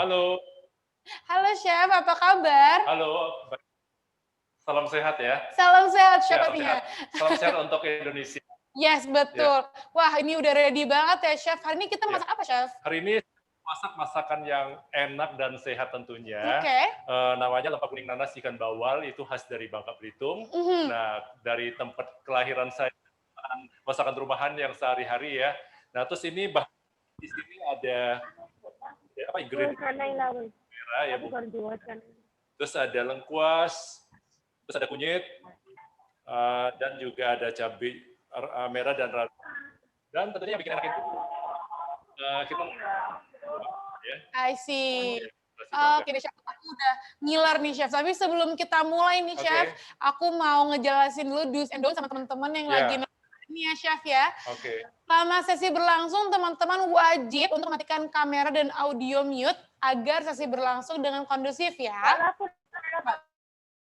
Halo, Halo Chef, apa kabar? halo, salam sehat ya. Salam sehat Chef Ya, salam pastinya. sehat. Salam sehat untuk Indonesia. Yes, Ya, betul. Wah, ini udah ready banget ya Chef. Hari ini kita ya. masak apa Chef? Hari ini masak masakan yang enak dan sehat tentunya. Oke. Namanya lempak kuning nanas ikan bawal, itu khas dari Bangka Belitung. Mhm. Nah, dari tempat kelahiran saya, masakan rumahan yang sehari-hari ya. Nah, terus ini di sini ada ya, apa ingredient merah ya, terus ada lengkuas, terus ada kunyit, dan juga ada cabai merah dan rawit. Dan tentunya yang bikin enak itu kita ya, I see. nasi bangga. Oke deh Chef, aku udah ngiler nih Chef. Tapi sebelum kita mulai nih Chef, Oke, aku mau ngejelasin dulu do's and don'ts sama teman-teman yang lagi ya, nonton ini ya Chef ya. oke, Selama sesi berlangsung, teman-teman wajib untuk matikan kamera dan audio mute agar sesi berlangsung dengan kondusif ya.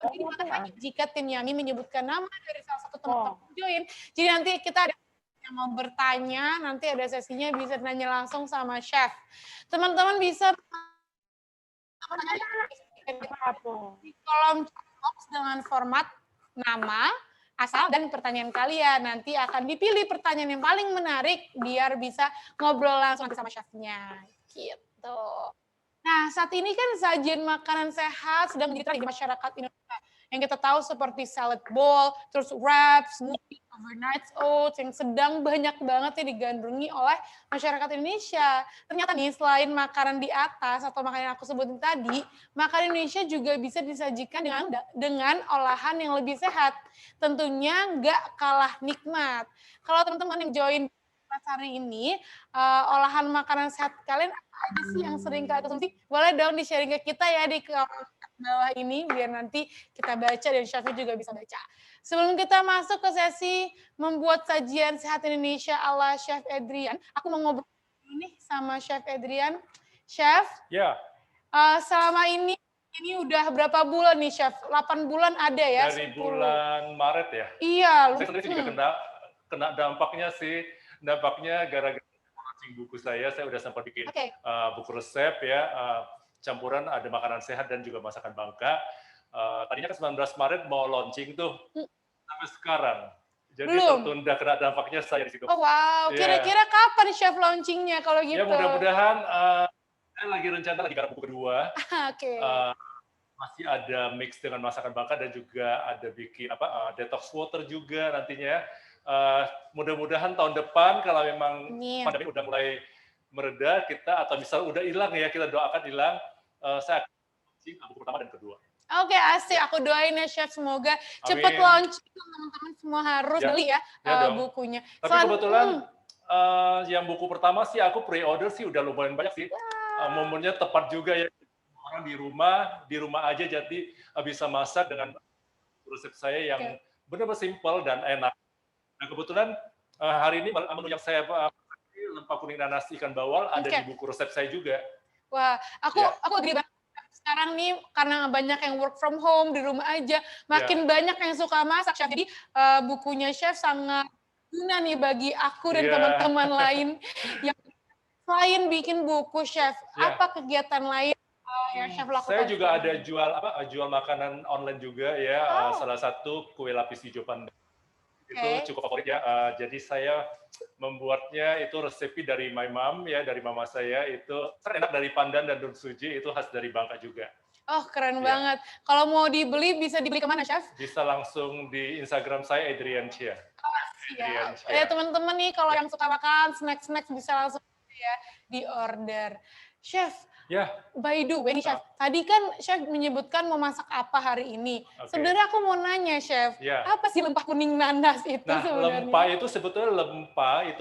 Jadi dibatasi jika tim Yami menyebutkan nama dari salah satu teman-teman join. Jadi nanti kita ada yang mau bertanya, nanti ada sesinya bisa nanya langsung sama chef. Teman-teman bisa di kolom chat box dengan format nama, asal, dan pertanyaan kalian. Nanti akan dipilih pertanyaan yang paling menarik biar bisa ngobrol langsung sama chefnya. Gitu. Nah, saat ini kan sajian makanan sehat sedang menjadi tren di masyarakat Indonesia. Yang kita tahu seperti salad bowl, terus wraps, smoothie, overnight oats yang sedang banyak banget ya digandrungi oleh masyarakat Indonesia. Ternyata nih selain makanan di atas atau makanan yang aku sebutin tadi, makanan Indonesia juga bisa disajikan dengan olahan yang lebih sehat. Tentunya nggak kalah nikmat. Kalau teman-teman yang join hari ini, olahan makanan sehat kalian apa aja sih yang sering kalian konsumsi? Boleh dong di-sharing ke kita ya di kolom bawah ini, biar nanti kita baca dan chef-nya juga bisa baca. Sebelum kita masuk ke sesi membuat sajian sehat Indonesia ala Chef Adrian, aku mau ngobrol dulu nih sama Chef Adrian. Chef, ya. selama ini udah berapa bulan nih Chef? 8 bulan ada ya? Dari 10. bulan Maret ya. Iya. Saya sendiri juga kena dampaknya sih. Dampaknya gara-gara launching buku saya udah sempat bikin buku resep ya, campuran ada makanan sehat dan juga masakan Bangka. Tadinya kan 19 Maret mau launching tuh, sampai sekarang. Jadi Belum? tertunda kena dampaknya saya di situ. Oh wow, Iya. kira-kira kapan Chef launchingnya kalau gitu? Ya mudah-mudahan saya lagi rencana lagi garap buku kedua. Oke. Masih ada mix dengan masakan Bangka dan juga ada bikin detox water juga nantinya. Mudah-mudahan tahun depan kalau memang pandemi udah mulai mereda kita atau misal udah hilang ya, kita doakan hilang, saya akan launching buku pertama dan kedua. Oke, asik. Aku doain ya Chef, semoga cepat launching, teman-teman semua harus beli ya bukunya. Tapi kebetulan yang buku pertama sih aku pre-order sih udah lumayan banyak sih. Momennya tepat juga ya. Orang di rumah aja jadi bisa masak dengan resep saya yang benar-benar simpel dan enak. Nah kebetulan hari ini menu yang saya lempak kuning nanas ikan bawal ada di buku resep saya juga. Wah, aku agree banget. Sekarang nih karena banyak yang work from home di rumah aja, makin banyak yang suka masak Chef. Jadi bukunya Chef sangat guna nih bagi aku dan teman-teman lain yang selain bikin buku Chef, apa kegiatan lain yang Chef lakukan? Saya juga ada jual makanan online juga ya. Salah satu kue lapis hijau pandan itu cukup favorit ya. Jadi saya membuatnya itu resepi dari my mom ya, dari mama saya itu enak dari pandan dan daun suji itu khas dari Bangka juga. Oh keren banget. Kalau mau dibeli bisa dibeli kemana Chef? Bisa langsung di Instagram saya Adrian Chia. Ya teman-teman nih kalau yang suka makan snack bisa langsung ya di order. Chef, by the way nih Chef, tadi kan Chef menyebutkan mau masak apa hari ini. Sebenarnya aku mau nanya Chef, apa sih lempak kuning nanas itu sebenarnya? Lempa itu sebetulnya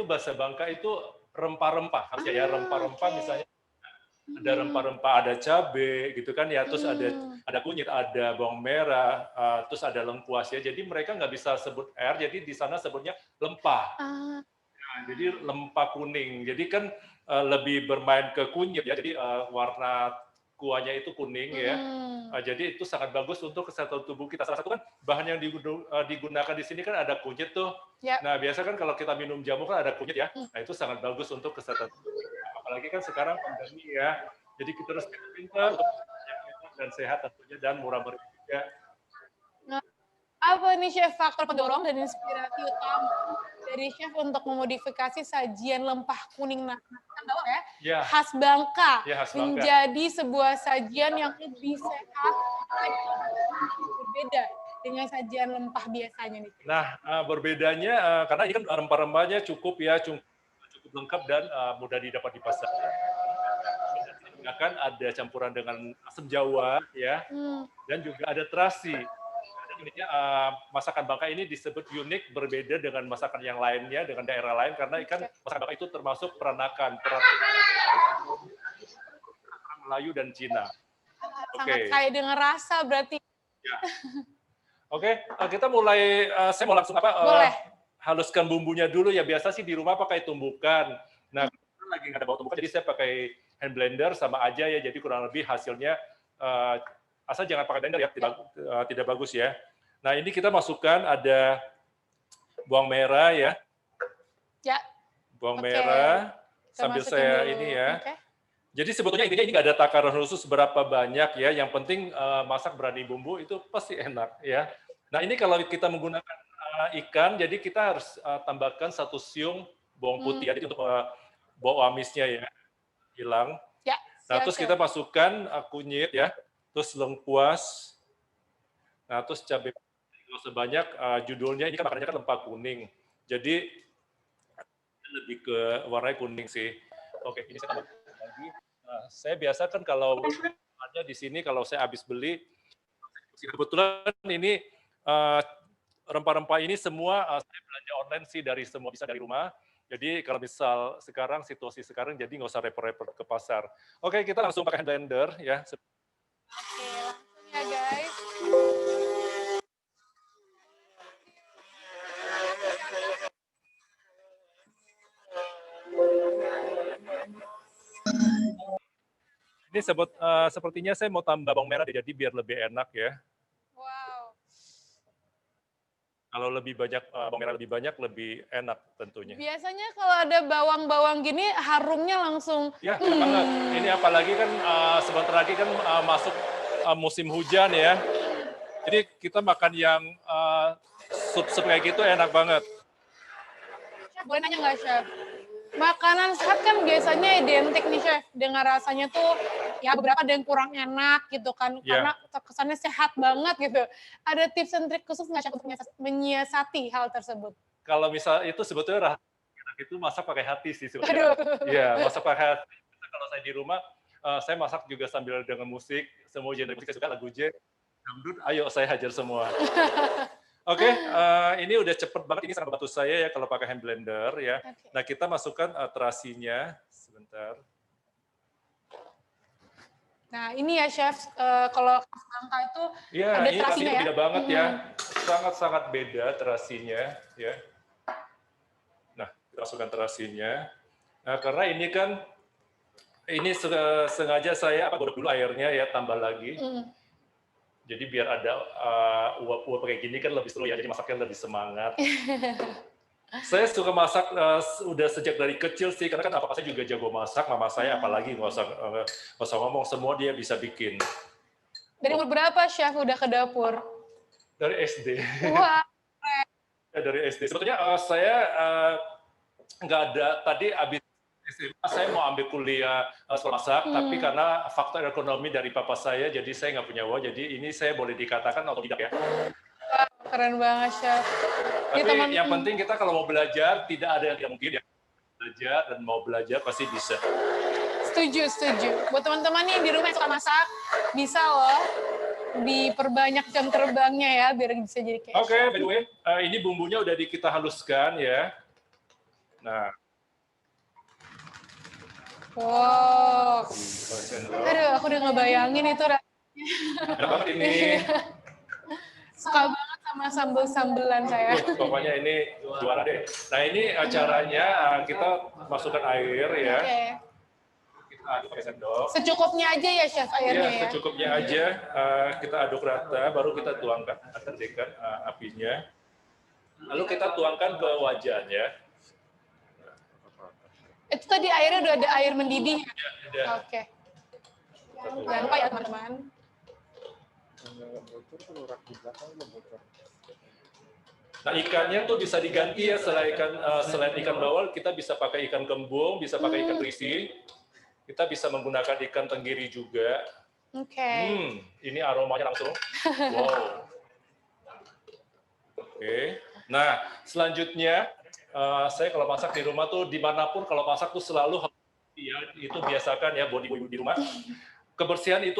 bahasa Bangka itu rempah-rempah. Harusnya ya rempah-rempah misalnya ada rempah-rempah, ada cabai gitu kan ya, terus ada kunyit, ada bawang merah, terus ada lengkuas ya. Jadi mereka nggak bisa sebut R, jadi di sana sebutnya lempah. Jadi lempak kuning. Jadi kan lebih bermain ke kunyit ya. Jadi warna kuahnya itu kuning ya. Jadi itu sangat bagus untuk kesehatan tubuh kita. Salah satu kan bahan yang digunakan di sini kan ada kunyit tuh. Nah biasa kan kalau kita minum jamu kan ada kunyit ya. Nah itu sangat bagus untuk kesehatan tubuh. Apalagi kan sekarang pandemi ya. Jadi kita harus pintar yang enak dan sehat tentunya dan murah meriah juga. Nah, apa nih chef faktor pendorong dan inspirasi utama dari chef untuk memodifikasi sajian lempah kuning bawang Ya, khas Bangka ya khas Bangka. menjadi sebuah sajian yang lebih sehat berbeda dengan sajian lempah biasanya nih? Nah, berbedanya karena ini kan rempah-rempahnya cukup ya, cukup lengkap dan mudah didapat di pasar. Kan ada campuran dengan asam Jawa ya, dan juga ada terasi. Uniknya masakan Bangka ini disebut unik berbeda dengan masakan yang lainnya dengan daerah lain karena ikan masakan Bangka itu termasuk peranakan Melayu dan Cina. Sangat kaya dengan rasa berarti. Ya. Oke, kita mulai. Saya mau langsung haluskan bumbunya dulu ya. Biasa sih di rumah pakai tumbukan. Nah, lagi nggak ada bawa tumbukan, jadi saya pakai hand blender sama aja ya. Jadi kurang lebih hasilnya asal jangan pakai blender ya, tidak bagus ya. Nah, ini kita masukkan ada bawang merah ya. Ya. Bawang merah sambil saya ini ya. Jadi sebetulnya intinya ini nggak ada takaran khusus berapa banyak ya. Yang penting masak berani bumbu itu pasti enak ya. Nah ini kalau kita menggunakan ikan, jadi kita harus tambahkan 1 siung bawang putih. Jadi untuk bau amisnya ya hilang. Ya, nah terus kita masukkan kunyit ya, terus lengkuas. Nah terus cabai sebanyak judulnya ini kan makanannya kan lempah kuning. Jadi lebih ke warnanya kuning sih. Oke, ini saya tambah lagi. Nah, saya biasa kan kalau ada di sini kalau saya habis beli, kebetulan ini rempah-rempah ini semua saya belanja online sih dari semua bisa dari rumah. Jadi kalau misal sekarang situasi sekarang jadi nggak usah repot-repot ke pasar. Oke, kita langsung pakai blender ya. Oke, langsung ya guys. Ini sepertinya saya mau tambah bawang merah jadi biar lebih enak ya. Wow. Kalau lebih banyak bawang merah lebih banyak lebih enak tentunya. Biasanya kalau ada bawang-bawang gini harumnya langsung. Ya, banget. Ini apalagi kan sebentar lagi kan masuk musim hujan ya. Jadi kita makan yang sup-sup kayak gitu enak banget. Chef, boleh nanya nggak Chef? Makanan sehat kan biasanya identik nih Chef, dengan rasanya tuh ya beberapa ada yang kurang enak gitu kan, karena kesannya sehat banget gitu. Ada tips and trik khusus nggak Chef untuk menyiasati hal tersebut? Kalau misal itu sebetulnya enak itu masak pakai hati sih sebetulnya. Iya, masak pakai hati. Kalau saya di rumah, saya masak juga sambil dengan musik, semua genre musik saya suka, lagu jazz, dangdut, ayo saya hajar semua. Oke, ini udah cepet banget, ini sangat membantu saya ya kalau pakai hand blender ya. Nah kita masukkan terasinya, sebentar. Nah ini ya Chef, kalau khas Bangka itu ada terasinya ya? Beda banget ya, sangat-sangat beda terasinya ya. Nah kita masukkan terasinya. Nah karena ini kan, ini sengaja saya godok dulu airnya ya, tambah lagi. Jadi biar ada uap-uap kayak gini kan lebih seru ya, jadi masaknya lebih semangat. Saya suka masak udah sejak dari kecil sih, karena kan papa saya juga jago masak, mama saya apalagi nggak usah ngomong, semua dia bisa bikin. Dari umur berapa Chef udah ke dapur? Dari SD. Wah. Dari SD. Sebetulnya saya nggak ada, tadi abis SMA saya mau ambil kuliah sekolah masak, tapi karena faktor ekonomi dari papa saya, jadi saya nggak punya uang, jadi ini saya boleh dikatakan otodidak ya. Keren banget, Chef. Tapi yang penting kita kalau mau belajar, tidak ada yang tidak mungkin ya. Belajar dan mau belajar pasti bisa. Setuju, setuju. Buat teman-teman nih di rumah yang suka masak, bisa loh diperbanyak jam terbangnya ya, biar bisa jadi kayak Oke, by the way, ini bumbunya udah kita haluskan ya. Nah. Wow. Aduh, aku udah ngebayangin itu rasanya. Enak banget ini. Suka banget sama sambel-sambelan saya. Pokoknya ini juara deh. Nah ini caranya kita masukkan air ya. Kita aduk pakai sendok. Secukupnya aja ya Chef airnya ya? Secukupnya aja. Kita aduk rata, baru kita tuangkan, kecilkan apinya. Lalu kita tuangkan ke wajannya. Itu tadi airnya udah ada air mendidih? Ya, Oke. Jangan lupa ya teman-teman. Nah, ikannya tuh bisa diganti ya, selain ikan bawal, kita bisa pakai ikan kembung, bisa pakai ikan terisi, kita bisa menggunakan ikan tenggiri juga. Oke. Ini aromanya langsung. Wow. Oke. Nah, selanjutnya, saya kalau masak di rumah tuh, dimanapun kalau masak tuh selalu, ya, itu biasakan ya buat ibu-ibu di rumah. Kebersihan itu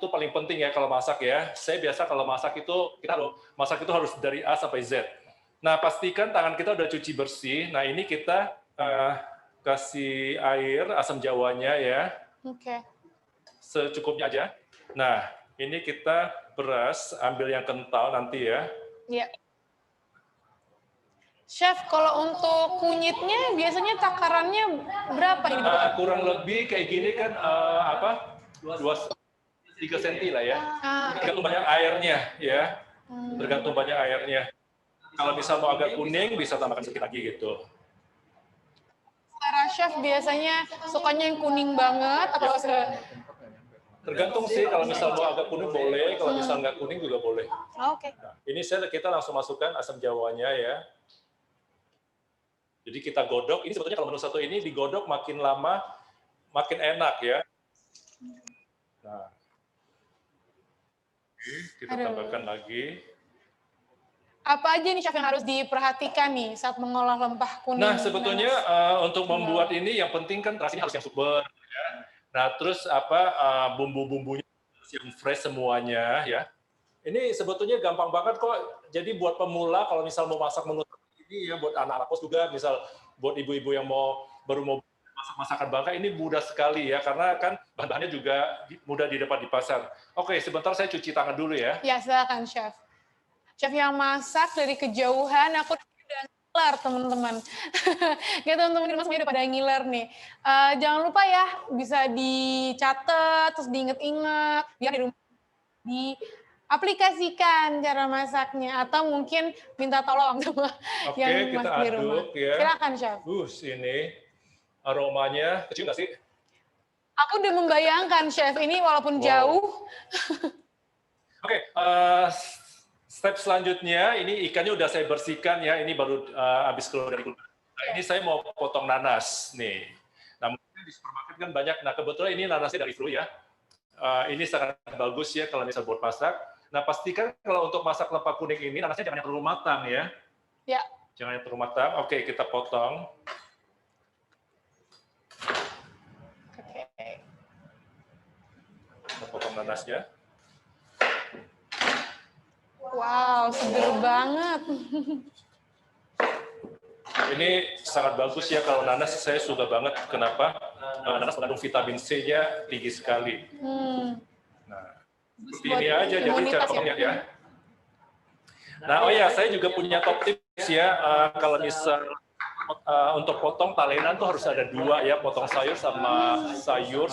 paling penting ya kalau masak ya. Saya biasa kalau masak itu masak itu harus dari A sampai Z. Nah, pastikan tangan kita udah cuci bersih. Nah, ini kita kasih air asam jawanya ya. Oke. Secukupnya aja. Nah, ini kita beras, ambil yang kental nanti ya. Iya. Chef, kalau untuk kunyitnya biasanya takarannya berapa ini? Kurang lebih kayak gini kan 3 cm lah ya. Tergantung banyak airnya ya. Tergantung banyak airnya. Kalau misal mau agak kuning bisa tambahkan sedikit lagi gitu. Para chef biasanya sukanya yang kuning banget atau tergantung sih, kalau misal mau agak kuning boleh, kalau misal nggak kuning juga boleh. Oke. Nah, ini kita langsung masukkan asam jawanya ya. Jadi kita godok, ini sebetulnya kalau menu satu ini digodok makin lama, makin enak ya. Nah, kita tambahkan lagi. Apa aja nih chef yang harus diperhatikan nih saat mengolah lempah kuning? Nah, sebetulnya untuk membuat ini yang penting kan terasinya harus yang super. Ya. Nah, terus bumbu-bumbunya yang fresh semuanya ya. Ini sebetulnya gampang banget kok. Jadi buat pemula kalau misal mau masak menu ini ya, buat anak-anak kos juga, misal buat ibu-ibu yang baru mau masak masakan Bangka, ini mudah sekali ya, karena kan bahan-bahannya juga mudah didapat di pasar. Oke, sebentar saya cuci tangan dulu ya. Ya, silakan chef. Chef yang masak dari kejauhan, aku udah ngiler teman-teman. Ya teman-teman di rumah semuanya udah pada ngiler nih. Jangan lupa ya, bisa dicatat, terus diinget-inget, biar di rumah aplikasikan cara masaknya, atau mungkin minta tolong sama yang kita masak di rumah. aduk ya. Silakan chef. Ini aromanya kecil nggak sih? Aku udah membayangkan chef ini walaupun jauh. Oke, step selanjutnya ini ikannya udah saya bersihkan ya. Ini baru habis keluar dari kulkas. Nah, ini saya mau potong nanas nih. Nah, mungkin di supermarket kan banyak. Nah, kebetulan ini nanasnya dari Flu ya. Ini sangat bagus ya kalau misal buat masak. Nah, pastikan kalau untuk masak lempah kuning ini nanasnya jangan yang terlalu matang ya. Ya. Jangan yang terlalu matang. Oke, kita potong. Kita potong nanasnya. Wow, seger banget. Ini sangat bagus ya kalau nanas, saya suka banget. Kenapa? Nanas mengandung vitamin C-nya tinggi sekali. Nah, seperti ini aja jadi cara potongnya ya. Nah, oh ya, saya juga punya top tips ya. Kalau misal untuk potong talenan tuh harus ada 2 ya, potong sayur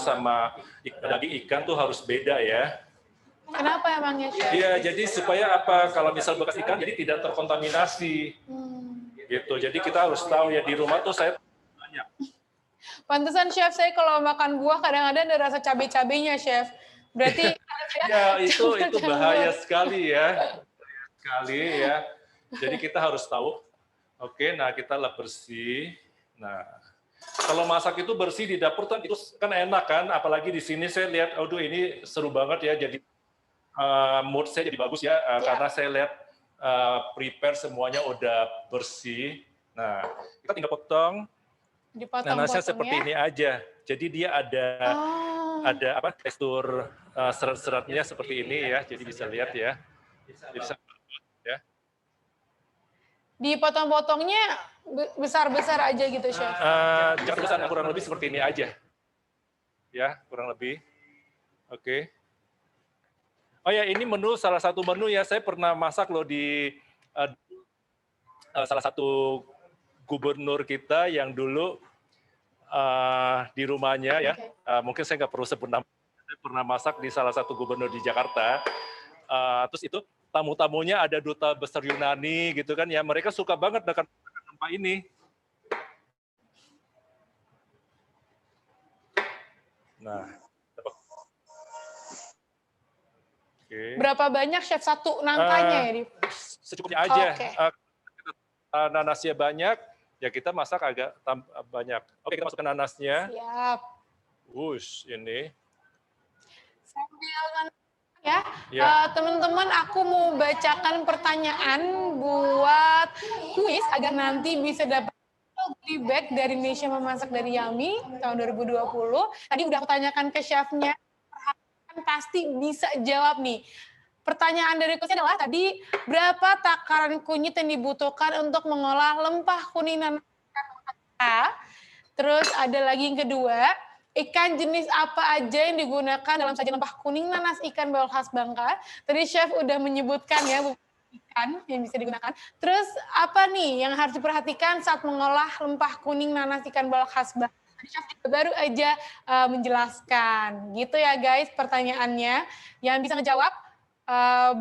sama daging ikan tuh harus beda ya. Kenapa emangnya chef? Iya, jadi supaya kalau misal bekas ikan jadi tidak terkontaminasi. Gitu. Jadi kita harus tahu ya, di rumah tuh saya banyak. Pantesan chef, saya kalau makan buah kadang-kadang ada rasa cabai-cabainya chef. Berarti ya itu bahaya sekali ya. Jadi kita harus tahu. Oke, nah kita lap bersih. Nah, kalau masak itu bersih di dapur kan itu kan enak kan, apalagi di sini saya lihat, aduh ini seru banget ya, jadi mood saya jadi bagus ya, karena saya lihat prepare semuanya udah bersih. Nah, kita tinggal potong. Nanasnya seperti ini aja. Jadi dia ada tekstur serat-seratnya seperti ini ya. Jadi bisa lihat ya. Ya. Dipotong-potongnya besar-besar aja gitu, chef. Jangan besar, kurang lebih seperti ini aja. Ya, kurang lebih. Oke. Oh ya, ini salah satu menu ya, saya pernah masak loh di salah satu gubernur kita yang dulu di rumahnya ya, mungkin saya nggak perlu sebut nama, saya pernah masak di salah satu gubernur di Jakarta, terus itu tamu-tamunya ada duta besar Yunani gitu kan ya, mereka suka banget dengan rempah ini. Nah, Oke. Berapa banyak chef satu nangkanya ya? Secukupnya aja. Oke. Nanasnya banyak, ya kita masak agak banyak. Oke, kita masukkan nanasnya. Siap. Wush, ini. Sambil ya, Ya. teman-teman, aku mau bacakan pertanyaan buat kuis agar nanti bisa dapat goodie bag dari Indonesia Memasak dari Yummy tahun 2020. Tadi udah aku tanyakan ke chefnya, pasti bisa jawab nih. Pertanyaan dari kuisnya adalah tadi, berapa takaran kunyit yang dibutuhkan untuk mengolah lempah kuning nanas ikan Bangka? Terus ada lagi yang kedua, ikan jenis apa aja yang digunakan dalam sajian lempah kuning nanas ikan bawal khas Bangka? Tadi chef udah menyebutkan ya ikan yang bisa digunakan. Terus apa nih yang harus diperhatikan saat mengolah lempah kuning nanas ikan bawal khas Bangka? Tadi chef juga baru aja menjelaskan. Gitu ya guys pertanyaannya. Yang bisa ngejawab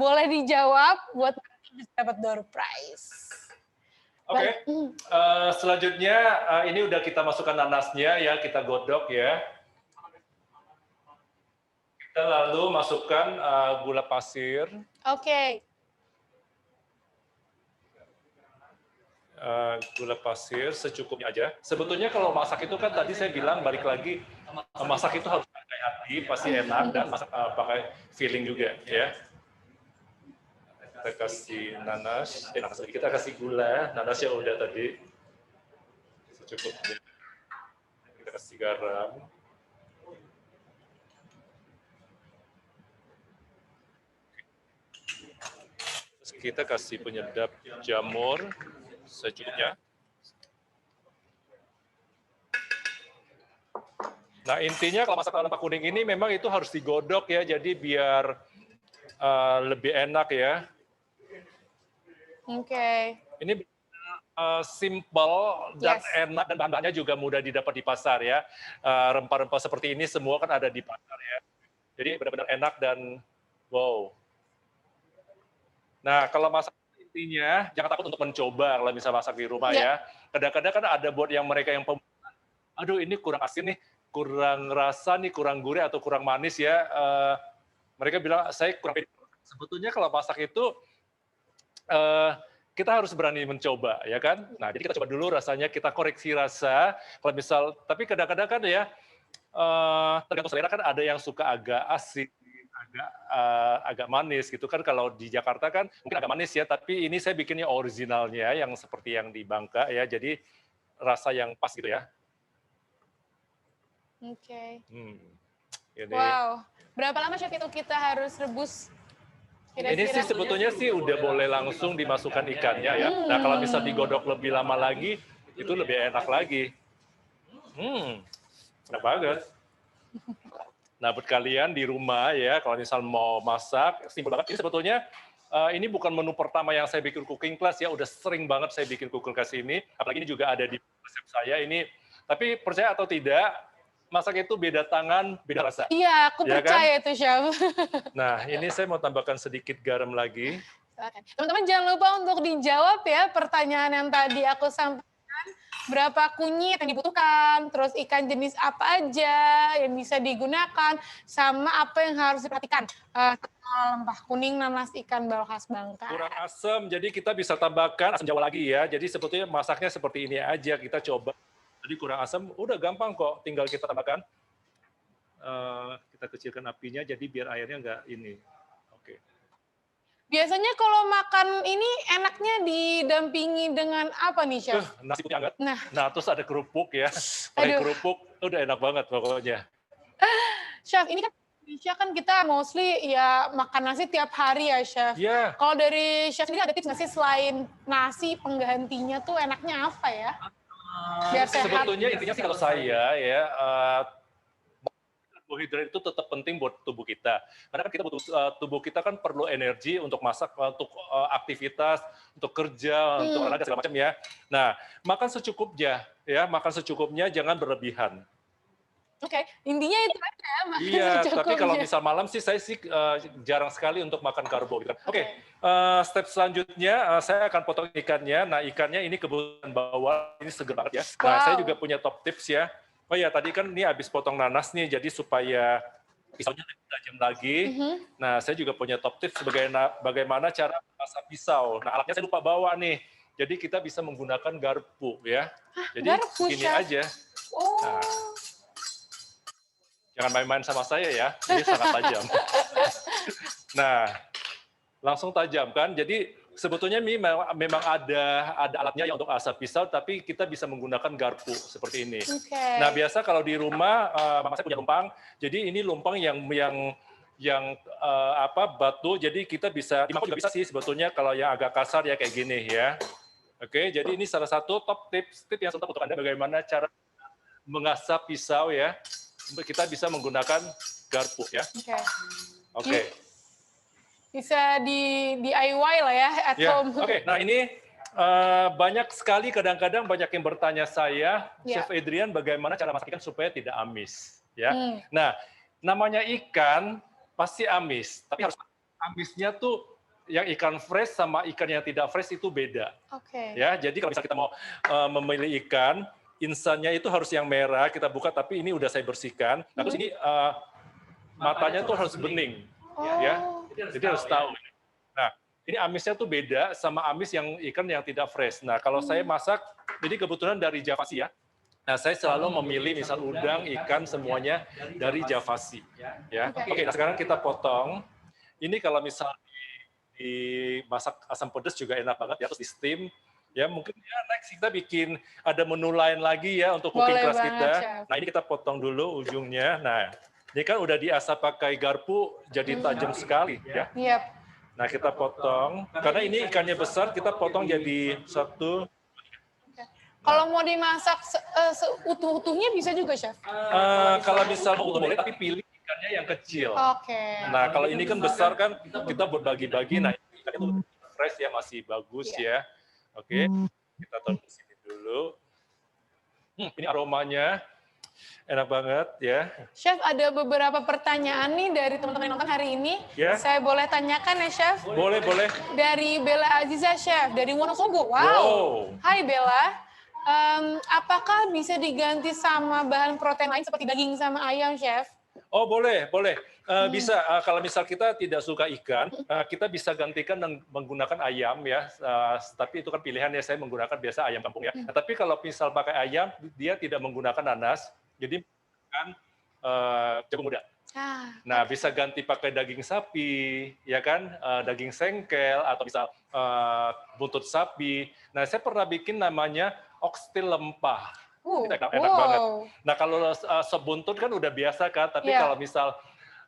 boleh dijawab buat bisa dapat door prize. Oke, selanjutnya ini udah kita masukkan nanasnya ya, kita godok ya. Kita lalu masukkan gula pasir. Oke. Gula pasir secukupnya aja. Sebetulnya kalau masak itu kan tadi saya bilang balik lagi, masak itu harus pakai hati, pasti enak dan masak pakai feeling juga ya. Kita kasih nanas lagi, kita kasih gula, nanasnya udah tadi secukupnya. Kita kasih garam. Terus kita kasih penyedap jamur secukupnya. Nah intinya kalau masak lempah kuning ini memang itu harus digodok ya, jadi biar lebih enak ya. Oke. Ini simple dan enak dan bahan-bahannya juga mudah didapat di pasar ya. Rempah-rempah seperti ini semua kan ada di pasar ya. Jadi benar-benar enak dan wow. Nah kalau masak intinya jangan takut untuk mencoba kalau bisa masak di rumah ya. Kadang-kadang kan ada buat yang mereka yang aduh ini kurang asin nih, kurang rasa nih, kurang gurih atau kurang manis ya. Mereka bilang saya kurang pede. Sebetulnya kalau masak itu kita harus berani mencoba, ya kan? Nah, jadi kita coba dulu rasanya, kita koreksi rasa. Kalau misal, tapi kadang-kadang kan ya, tergantung selera kan ada yang suka agak asin, agak manis gitu kan. Kalau di Jakarta kan mungkin agak manis ya, tapi ini saya bikinnya originalnya yang seperti yang di Bangka ya. Jadi rasa yang pas gitu ya. Oke. Ini. Wow. Berapa lama chef itu kita harus rebus? Ini sih sebetulnya sih udah boleh langsung dimasukkan ikannya ya. Nah kalau bisa digodok lebih lama lagi, itu lebih enak lagi. Enak banget. Nah buat kalian di rumah ya, kalau misal mau masak, simpel banget. Ini sebetulnya ini bukan menu pertama yang saya bikin cooking class ya, udah sering banget saya bikin cooking class ini. Apalagi ini juga ada di resep saya ini. Tapi percaya atau tidak, masak itu beda tangan, beda rasa. Iya, aku ya percaya kan? itu, Chef. Nah, ini saya mau tambahkan sedikit garam lagi. Teman-teman jangan lupa untuk dijawab ya pertanyaan yang tadi aku sampaikan. Berapa kunyit yang dibutuhkan, terus ikan jenis apa aja yang bisa digunakan, sama apa yang harus diperhatikan. Lempah kuning nanas ikan bawal khas Bangka. Kurang asam, jadi kita bisa tambahkan asam jawa lagi ya. Jadi sebetulnya masaknya seperti ini aja, kita coba. Jadi kurang asam, udah gampang kok, tinggal kita tambahkan. Kita kecilkan apinya, jadi biar airnya nggak ini. Oke. Biasanya kalau makan ini enaknya didampingi dengan apa nih, Chef? Nasi putih hangat. Nah, terus ada kerupuk ya. Pakai kerupuk, udah enak banget pokoknya. Chef, ini kan Indonesia kan kita mostly ya makan nasi tiap hari ya, Chef. Iya. Kalau dari Chef sendiri ada tips nggak sih selain nasi penggantinya tuh enaknya apa ya? Biar sehat. Sebetulnya intinya sih kalau saya ya, karbohidrat itu tetap penting buat tubuh kita. Karena kan kita butuh, tubuh kita kan perlu energi untuk masak, untuk aktivitas, untuk kerja, untuk olahraga segala macam ya. Nah, makan secukupnya ya, makan secukupnya, jangan berlebihan. Oke, intinya itu aja. Iya, tapi kalau misal malam sih saya sih jarang sekali untuk makan karbohidrat. Oke, step selanjutnya saya akan potong ikannya. Nah, ikannya ini kebetulan bawal, ini seger banget ya. Nah, saya juga punya top tips ya. Oh ya, tadi kan ini habis potong nanas nih, jadi supaya pisaunya lebih tajam lagi. Nah, saya juga punya top tips bagaimana cara mengasah pisau. Nah, alatnya saya lupa bawa nih. Jadi kita bisa menggunakan garpu ya. Jadi Garpu, gini Chef. aja. Oh. Nah, jangan main-main sama saya ya. Ini sangat tajam. Nah, langsung tajam kan. Jadi sebetulnya memang ada alatnya yang untuk asap pisau, tapi kita bisa menggunakan garpu seperti ini. Nah, biasa kalau di rumah, mama saya punya lumpang. Jadi ini lumpang yang batu. Jadi kita bisa dimangkuk juga bisa sih sebetulnya kalau yang agak kasar ya kayak gini ya. Oke, jadi ini salah satu top tips yang untuk Anda bagaimana cara mengasap pisau ya. Kita bisa menggunakan garpu ya. Oke. Bisa di DIY lah ya at home. Oke. Nah ini banyak sekali kadang-kadang banyak yang bertanya saya, Chef Adrian, bagaimana cara masak ikan supaya tidak amis? Ya. Nah, namanya ikan pasti amis, tapi harus amisnya tuh yang ikan fresh sama ikan yang tidak fresh itu beda. Ya, jadi kalau misalnya kita mau memilih ikan, insannya itu harus yang merah, kita buka, tapi ini udah saya bersihkan. Nah, terus ini matanya tuh harus bening, ya. Jadi harus tahu. Nah, ini amisnya tuh beda sama amis yang ikan yang tidak fresh. Nah, kalau saya masak, jadi kebetulan dari Javasi ya. Nah, saya selalu memilih misal udang, ikan, semuanya dari Javasi. Ya. Oke, nah sekarang kita potong. Ini kalau misal dimasak asam pedas juga enak banget ya, terus di steam. Ya mungkin ya next kita bikin ada menu lain lagi ya untuk cooking class kita. Nah, ini kita potong dulu ujungnya. Nah, ini kan udah diasap pakai garpu, jadi tajam sekali ya. Nah, kita potong. Karena ini ikannya besar, kita potong jadi satu. Kalau mau dimasak seutuh-utuhnya bisa juga, Chef? Kalau misal mau utuh boleh, tapi pilih ikannya yang kecil. Nah, kalau ini kan besar kan, kita buat bagi-bagi. Nah, ikannya itu fresh ya, masih bagus ya. Oke, kita taruh di sini dulu. Ini aromanya. Enak banget ya. Chef, ada beberapa pertanyaan nih dari teman-teman yang nonton hari ini. Saya boleh tanyakan ya, Chef? Boleh, boleh. Dari Bella Aziza, Chef, dari Wonosobo. Wow. Hai Bella. Apakah bisa diganti sama bahan protein lain seperti daging sama ayam, Chef? Oh, boleh, boleh. Bisa, kalau misal kita tidak suka ikan, kita bisa gantikan menggunakan ayam ya. Tapi itu kan pilihan ya, saya menggunakan biasa ayam kampung ya. Nah, tapi kalau misal pakai ayam, dia tidak menggunakan nanas, jadi menggunakan jagung muda. Nah, bisa ganti pakai daging sapi, ya kan, daging sengkel, atau misal buntut sapi. Nah, saya pernah bikin namanya oxtail lempah. Enak banget. Nah, kalau sop buntut kan udah biasa kan, tapi kalau misal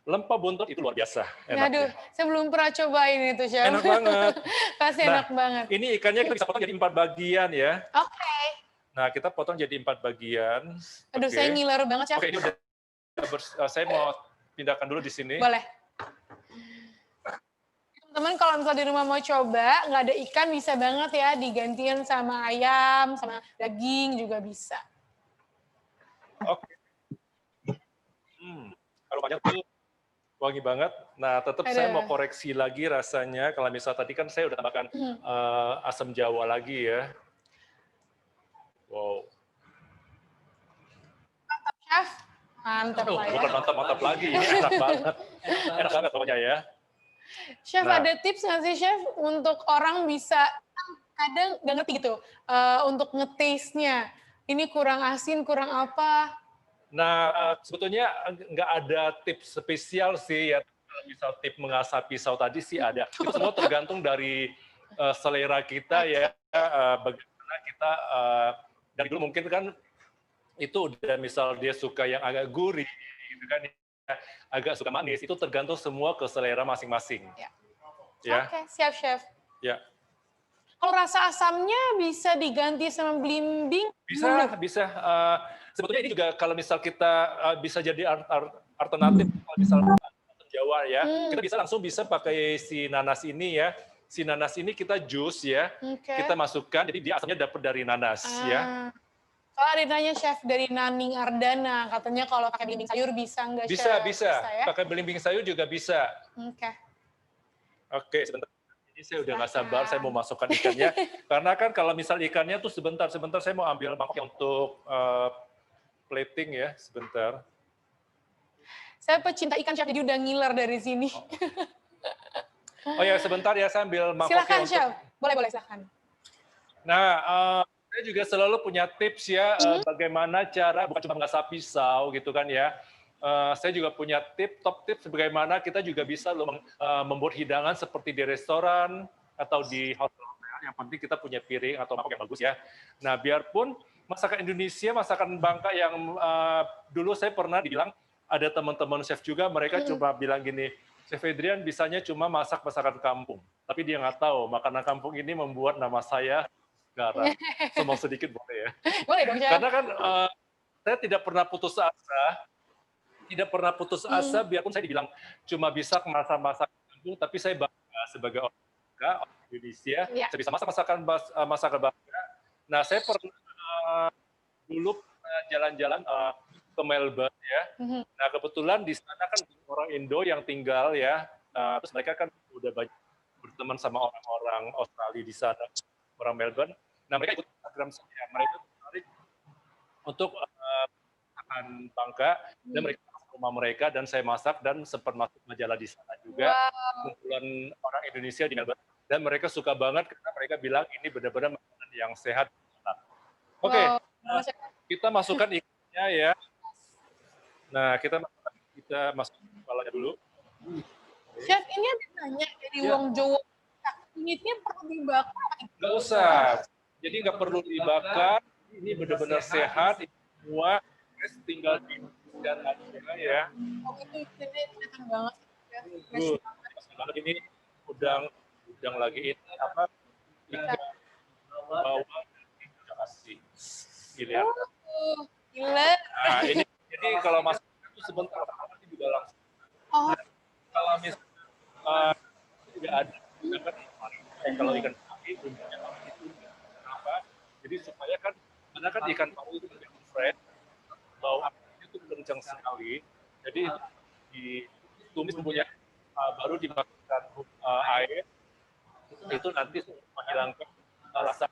lempah buntut itu luar biasa. Aduh, saya belum pernah cobain itu, Chef. Enak banget. Pasti enak banget. Ini ikannya kita bisa potong jadi 4 bagian ya. Oke. Nah, kita potong jadi 4 bagian. Aduh, saya ngiler banget, Chef. Oke, ini udah saya mau pindahkan dulu di sini. Boleh. Teman-teman kalau misalnya di rumah mau coba, nggak ada ikan bisa banget ya digantiin sama ayam, sama daging juga bisa. Oke. Aromanya tuh wangi banget. Nah, tetap saya mau koreksi lagi rasanya. Kalau misal tadi kan saya udah tambahkan asam jawa lagi ya. Wow. Mantap, Chef. Mantap lah ya. Bukan mantap-mantap lagi, enak banget. Enak banget pokoknya ya. Chef, ada tips nggak sih, Chef, untuk orang bisa, kadang nggak ngerti gitu, untuk nge-taste-nya. Ini kurang asin, kurang apa? Nah, sebetulnya nggak ada tips spesial sih ya. Misal tips mengasah pisau tadi sih ada. Itu semua tergantung dari selera kita ya. Bagaimana kita dari dulu mungkin kan itu udah misal dia suka yang agak gurih, gitu kan, agak suka manis. Itu tergantung semua ke selera masing-masing. Ya. Oke, siap, Chef. Ya. Kalau rasa asamnya bisa diganti sama belimbing? Bisa. Sebetulnya ini juga kalau misal kita bisa jadi alternatif, kalau misal Jawa ya, kita bisa pakai si nanas ini ya. Si nanas ini kita jus ya, kita masukkan, jadi dia asamnya dapat dari nanas ya. Kalau ditanya Chef dari Naning Ardana, katanya kalau pakai belimbing sayur bisa nggak, Chef? Bisa. Ya? Pakai belimbing sayur juga bisa. Oke, sebentar. Ini saya udah nggak sabar, saya mau masukkan ikannya. Karena kan kalau misal ikannya tuh sebentar saya mau ambil mangkok untuk plating ya, sebentar. Saya pecinta ikan, Chef, jadi udah ngiler dari sini. Oh ya, sebentar ya, saya ambil mangkoknya Silakan, untuk... Chef. Boleh, silakan. Nah, saya juga selalu punya tips ya, bagaimana cara, bukan cuma mengasah pisau gitu kan ya, saya juga punya top tips bagaimana kita juga bisa membuat hidangan seperti di restoran atau di hotel. Yang penting kita punya piring atau mangkok yang bagus ya. Nah, biarpun masakan Indonesia, masakan Bangka yang dulu saya pernah dibilang, ada teman-teman chef juga, mereka cuma bilang gini, Chef Adrian bisanya cuma masak masakan kampung. Tapi dia nggak tahu, makanan kampung ini membuat nama saya sekarang. Sombong sedikit boleh ya. Boleh dong, Chef. Karena kan saya tidak pernah putus asa, biarpun saya dibilang cuma bisa masak kampung, tapi saya bangga sebagai orang Bangka, orang Indonesia, saya bisa masakan Bangka. Nah, saya pernah dulu jalan-jalan ke Melbourne ya. Nah, kebetulan di sana kan orang Indo yang tinggal ya, terus mereka kan udah banyak berteman sama orang-orang Australia di sana, orang Melbourne. Nah, mereka ikut Instagram saya, mereka tertarik untuk makan Bangka, dan mereka masuk ke rumah mereka, dan saya masak, dan sempat masuk majalah di sana juga, kumpulan orang Indonesia di Melbourne, dan mereka suka banget karena mereka bilang ini benar-benar makanan yang sehat. Oke, kita masukkan ikannya ya. Nah, kita masukkan kepalanya dulu. Chef, ini ada nanya dari Wong Jowo. Kulitnya perlu dibakar? Nggak usah. Jadi nggak perlu dibakar. Ini benar-benar sehat. Semua tinggal dan aja ya. Oh, itu kelihatan banget. Banget ini udang lagi ini apa? Ikan bawang dan asin. Gila. Gila. Nah, ini jadi kalau masuk itu sebentar nanti juga langsung. Nah, kalau misalnya tidak ada kalau ikan pari bumbunya itu kenapa? Jadi supaya kan karena kan ikan pari itu lebih fresh, bau apinya itu kencang sekali. Jadi ditumis bumbunya baru dimasukkan air itu nanti menghilangkan rasa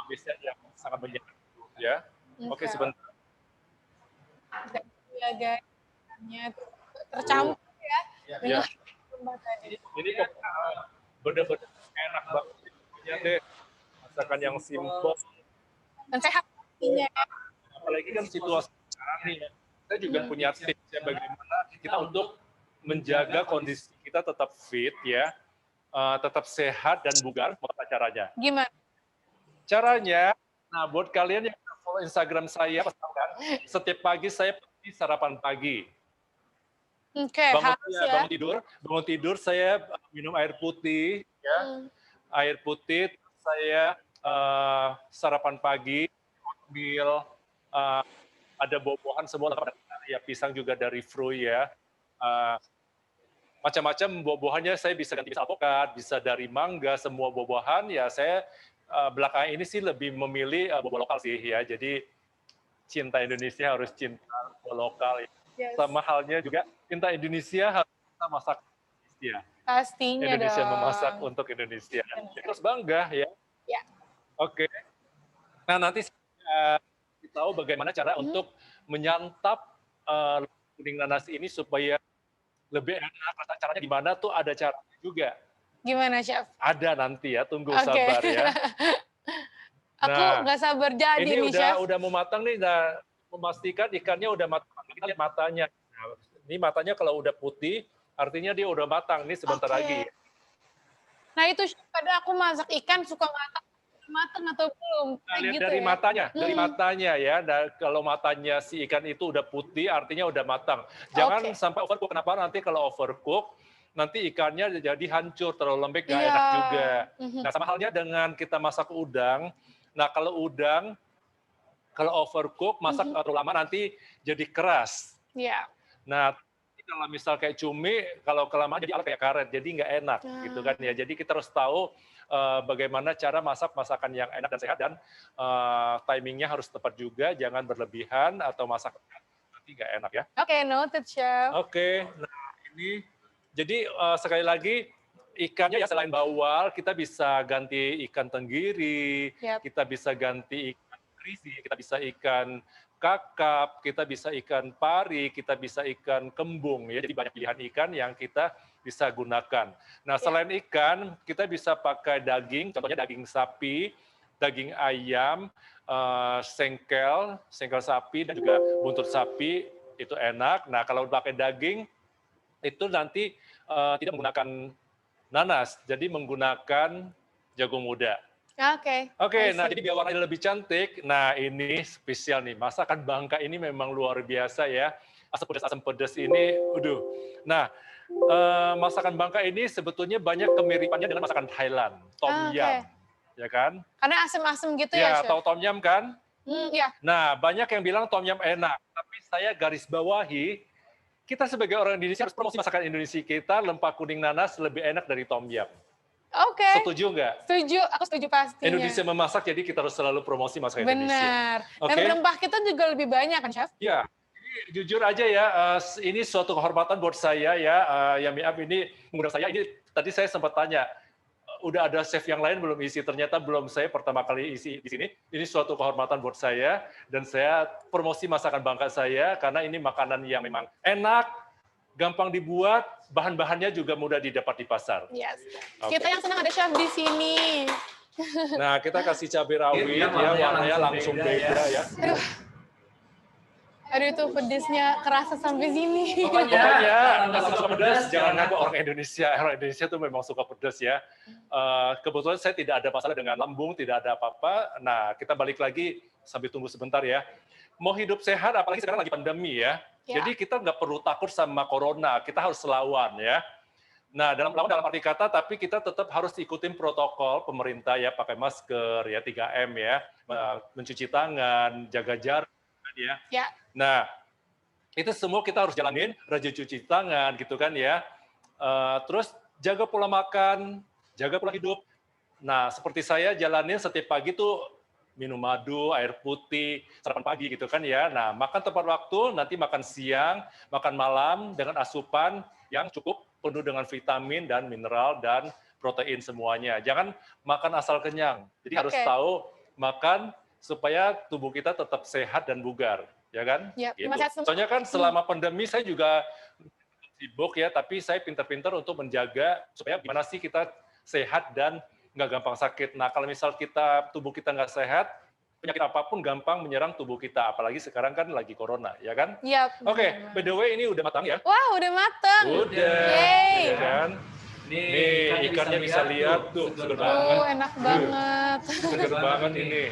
amisnya yang sangat menyengat ya. Oke, sebentar. Ya guys, tercampur ya. Ya. Ini benar-benar enak banget ya deh, masakan yang simpel dan sehat pastinya. Apalagi kan situasi sekarang nih, saya juga punya tips ya bagaimana kita untuk menjaga kondisi kita tetap fit ya, tetap sehat dan bugar. Apa caranya? Gimana? Caranya, nah buat kalian yang follow Instagram saya, kan, setiap pagi saya pasti sarapan pagi. Oke, bangun tidur saya minum air putih ya. Air putih, saya sarapan pagi, oatmeal, ada buah-buahan semua, ya pisang juga dari fruit ya. Macam-macam buah-buahannya saya bisa ganti alpukat, bisa dari mangga, semua buah-buahan ya saya belakangan ini sih lebih memilih buah lokal sih ya. Jadi cinta Indonesia harus cinta buah lokal ya. Yes. Sama halnya juga cinta Indonesia harus kita masak Indonesia. Pastinya Indonesia dong. memasak untuk Indonesia. Terus bangga ya. Ya. Oke. Nah nanti kita tahu bagaimana cara untuk menyantap kuning nanas ini supaya lebih enak. Caranya gimana tuh ada caranya juga. Gimana, Chef? Ada nanti ya, tunggu sabar ya. Aku nggak sabar jadi ini nih, Chef. Udah mau matang nih, nah, memastikan ikannya udah matang. Kita lihat matanya. Nah, ini matanya kalau udah putih, artinya dia udah matang. Ini sebentar lagi. Nah itu kadang aku masak ikan suka matang atau belum. Nah, lihat gitu dari matanya, dari matanya ya. Nah, kalau matanya si ikan itu udah putih, artinya udah matang. Jangan sampai overcook. Kenapa? Nanti kalau overcook, nanti ikannya jadi hancur, terlalu lembek, nggak enak juga. Nah, sama halnya dengan kita masak udang. Nah, kalau udang, kalau overcook, masak terlalu lama nanti jadi keras. Iya. Nah, kalau misal kayak cumi, kalau kelamaan jadi kayak karet, jadi nggak enak gitu kan ya. Jadi kita harus tahu bagaimana cara masak masakan yang enak dan sehat, dan timingnya harus tepat juga, jangan berlebihan atau masak nanti nggak enak ya. Oke, noted, Chef. Oke, nah ini jadi sekali lagi ikannya ya selain bawal, kita bisa ganti ikan tenggiri, kita bisa ganti ikan kerisi, kita bisa ikan kakap, kita bisa ikan pari, kita bisa ikan kembung ya. Jadi banyak pilihan ikan yang kita bisa gunakan. Nah, selain ikan, kita bisa pakai daging, contohnya daging sapi, daging ayam, sengkel sapi dan juga buntut sapi itu enak. Nah, kalau pakai daging itu nanti tidak menggunakan nanas, jadi menggunakan jagung muda. Oke, nah jadi biar warnanya lebih cantik, nah ini spesial nih, masakan Bangka ini memang luar biasa ya. Asam pedas ini, Nah, masakan Bangka ini sebetulnya banyak kemiripannya dengan masakan Thailand, tom yum, ya kan? Karena asam-asam gitu Ya, ya, Chef? tahu tom yum kan? Iya. Nah, banyak yang bilang tom yum enak, tapi saya garis bawahi, kita sebagai orang Indonesia harus promosi masakan Indonesia kita, lempak kuning nanas lebih enak dari tom yum. Setuju nggak? Setuju, aku setuju pastinya. Indonesia memasak, jadi kita harus selalu promosi masakan Indonesia. Benar. Dan rempah kita juga lebih banyak kan, Chef? Ya, jujur aja ya, ini suatu kehormatan buat saya ya, Yami Up ini mengundang saya. Ini tadi saya sempat tanya, udah ada chef yang lain belum isi? Ternyata belum, saya pertama kali isi di sini. Ini suatu kehormatan buat saya, dan saya promosi masakan Bangka saya, karena ini makanan yang memang enak, gampang dibuat, bahan-bahannya juga mudah didapat di pasar. Yes. Kita yang senang ada chef di sini. Nah, kita kasih cabai rawit ya, warnanya langsung beda ya. Aduh, itu pedesnya kerasa sampai sini. Pokoknya kalau suka pedas, jangan ngaku orang Indonesia. Orang Indonesia tuh memang suka pedas ya. Kebetulan saya tidak ada masalah dengan lambung, tidak ada apa-apa. Nah, kita balik lagi, sambil tunggu sebentar ya. Mau hidup sehat, apalagi sekarang lagi pandemi ya. Jadi kita nggak perlu takut sama corona, kita harus lawan ya. Nah, dalam arti kata, tapi kita tetap harus ikutin protokol pemerintah ya, pakai masker ya, 3M ya, mencuci tangan, jaga jarak ya. Nah, itu semua kita harus jalanin, rajin cuci tangan gitu kan ya. Terus jaga pola makan, jaga pola hidup. Nah, seperti saya jalanin setiap pagi tuh minum madu, air putih, sarapan pagi gitu kan ya. Nah, makan tepat waktu, nanti makan siang, makan malam dengan asupan yang cukup, penuh dengan vitamin dan mineral dan protein semuanya. Jangan makan asal kenyang. Jadi harus tahu makan supaya tubuh kita tetap sehat dan bugar, ya kan? Gitu. Soalnya kan selama pandemi saya juga sibuk ya, tapi saya pintar-pintar untuk menjaga supaya gimana sih kita sehat dan nggak gampang sakit. Nah, kalau misal tubuh kita nggak sehat, penyakit apapun gampang menyerang tubuh kita, apalagi sekarang kan lagi corona, ya kan? Iya. Oke, by the way ini udah matang ya? Wah, udah matang. Udah, ya kan? Nih, ikannya bisa lihat tuh, seger banget. Enak banget. Seger banget ini.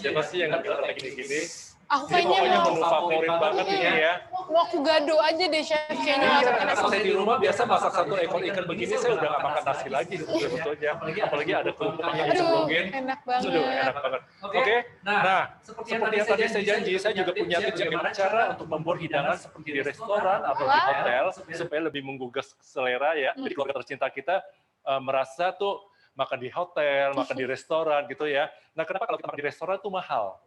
Siapa sih yang nggak bilang kayak gini-gini? Aku kayaknya menu favorit banget ini ya. Mau aku gado aja deh, Chef. Kayaknya kalau saya di rumah biasa masak satu ekor ikan begini, saya udah nggak makan nasi lagi sebetulnya. Apalagi ada kerupuk yang dicemplungin. Enak banget. Enak banget. Oke, nah seperti yang tadi saya janji, saya juga punya tips bagaimana cara untuk membuat hidangan seperti di restoran atau di hotel supaya lebih menggugah selera ya. Jadi keluarga tercinta kita merasa tuh makan di hotel, makan di restoran gitu ya. Nah, kenapa kalau kita makan di restoran itu mahal?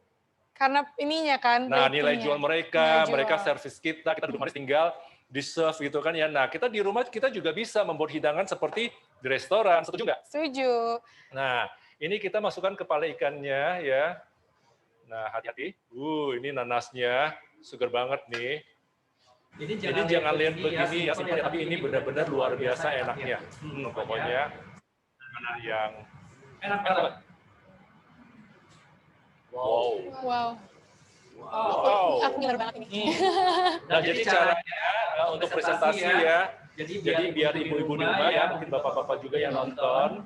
Karena ininya kan. Nah, nilai jual mereka servis kita duduk manis tinggal, di-serve gitu kan ya. Nah, kita di rumah kita juga bisa membuat hidangan seperti di restoran. Setuju nggak? Setuju. Nah, ini kita masukkan kepala ikannya ya. Nah, hati-hati. Ini nanasnya, seger banget nih. Jadi jangan lihat begini ya, tapi ini benar-benar luar biasa enaknya. Pokoknya makanan yang enak banget. Wow. Aku ngiler banget ini. Nah, jadi caranya untuk presentasi ya. Jadi biar ibu-ibu di rumah ya, mungkin bapak-bapak juga yang nonton,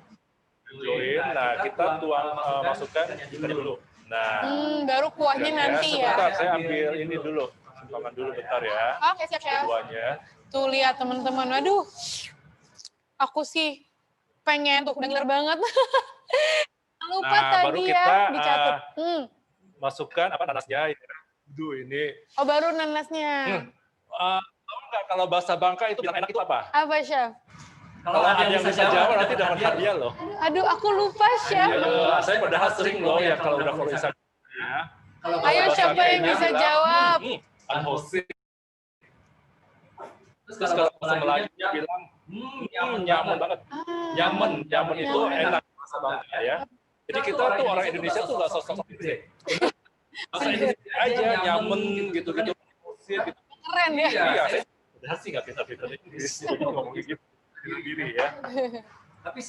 join. Nah, kita masukkan ikannya dulu. Nah, baru kuahnya nanti ya. Sebentar, saya ambil ini dulu. Simpangan dulu bentar ya. Oke, siap, Chef. Kuahnya. Tuh lihat teman-teman. Aduh. Aku sih pengen tuh, udah ngiler banget. Lupa tadi ya dicatat. Masukkan nanasnya. Ini. Oh, baru nanasnya. Tahu nggak kalau bahasa Bangka itu bilang enak itu apa? Apa, Chef? Kalau ada yang bisa jawab nanti dapat hadiah loh. Aduh, aku lupa, Chef. Saya padahal sering loh ya kalau udah follow Instagram. Ayo, siapa yang bisa jawab? Anhosi. Terus kalau bahasa Melayu dia bilang nyaman banget. Nyaman itu enak bahasa Bangka ya. Jadi kita tuh orang Indonesia tuh nggak sosok gede. Masa ini aja nyaman gitu-gitu. Gitu. Keren ya. Iya, saya padahal sih nggak pintar-pintar Inggris, jadi ngomongin gitu diri ya. Tapi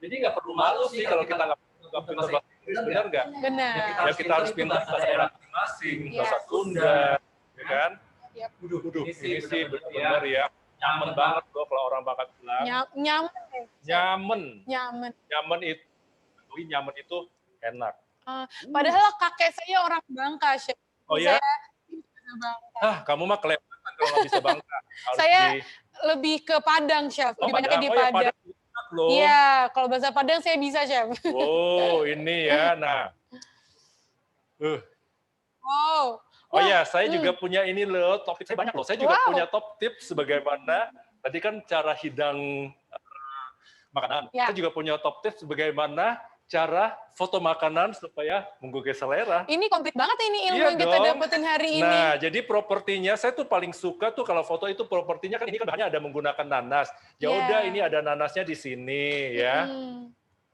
jadi nggak perlu malu sih kalau kita nggak pintar bahasa Inggris, benar nggak? Benar. Ya kita harus pintar bahasa daerah masing-masing, bahasa Sunda, ya kan? Waduh, ini sih benar ya. Nyaman banget loh kalau orang Bangka bilang. Nyaman itu enak. Padahal kakek saya orang Bangka, Chef. Oh ya? Kamu mah kelewatan kalau nggak bisa Bangka. Saya lebih ke Padang, Chef. Lebih banyaknya di Padang. Iya, kalau bahasa Padang saya bisa, Chef. Wow, ini ya. Nah. Wow. Oh ya, saya juga punya ini loh, top tips saya banyak loh. Saya juga punya top tips bagaimana tadi kan cara hidang makanan. Ya. Saya juga punya top tips bagaimana cara foto makanan supaya menggugah selera. Ini komplit banget ini ilmu yang kita dapetin hari ini. Nah, jadi propertinya saya tuh paling suka tuh kalau foto itu propertinya kan ini kan bahannya ada menggunakan nanas. Ya udah ini ada nanasnya di sini ya.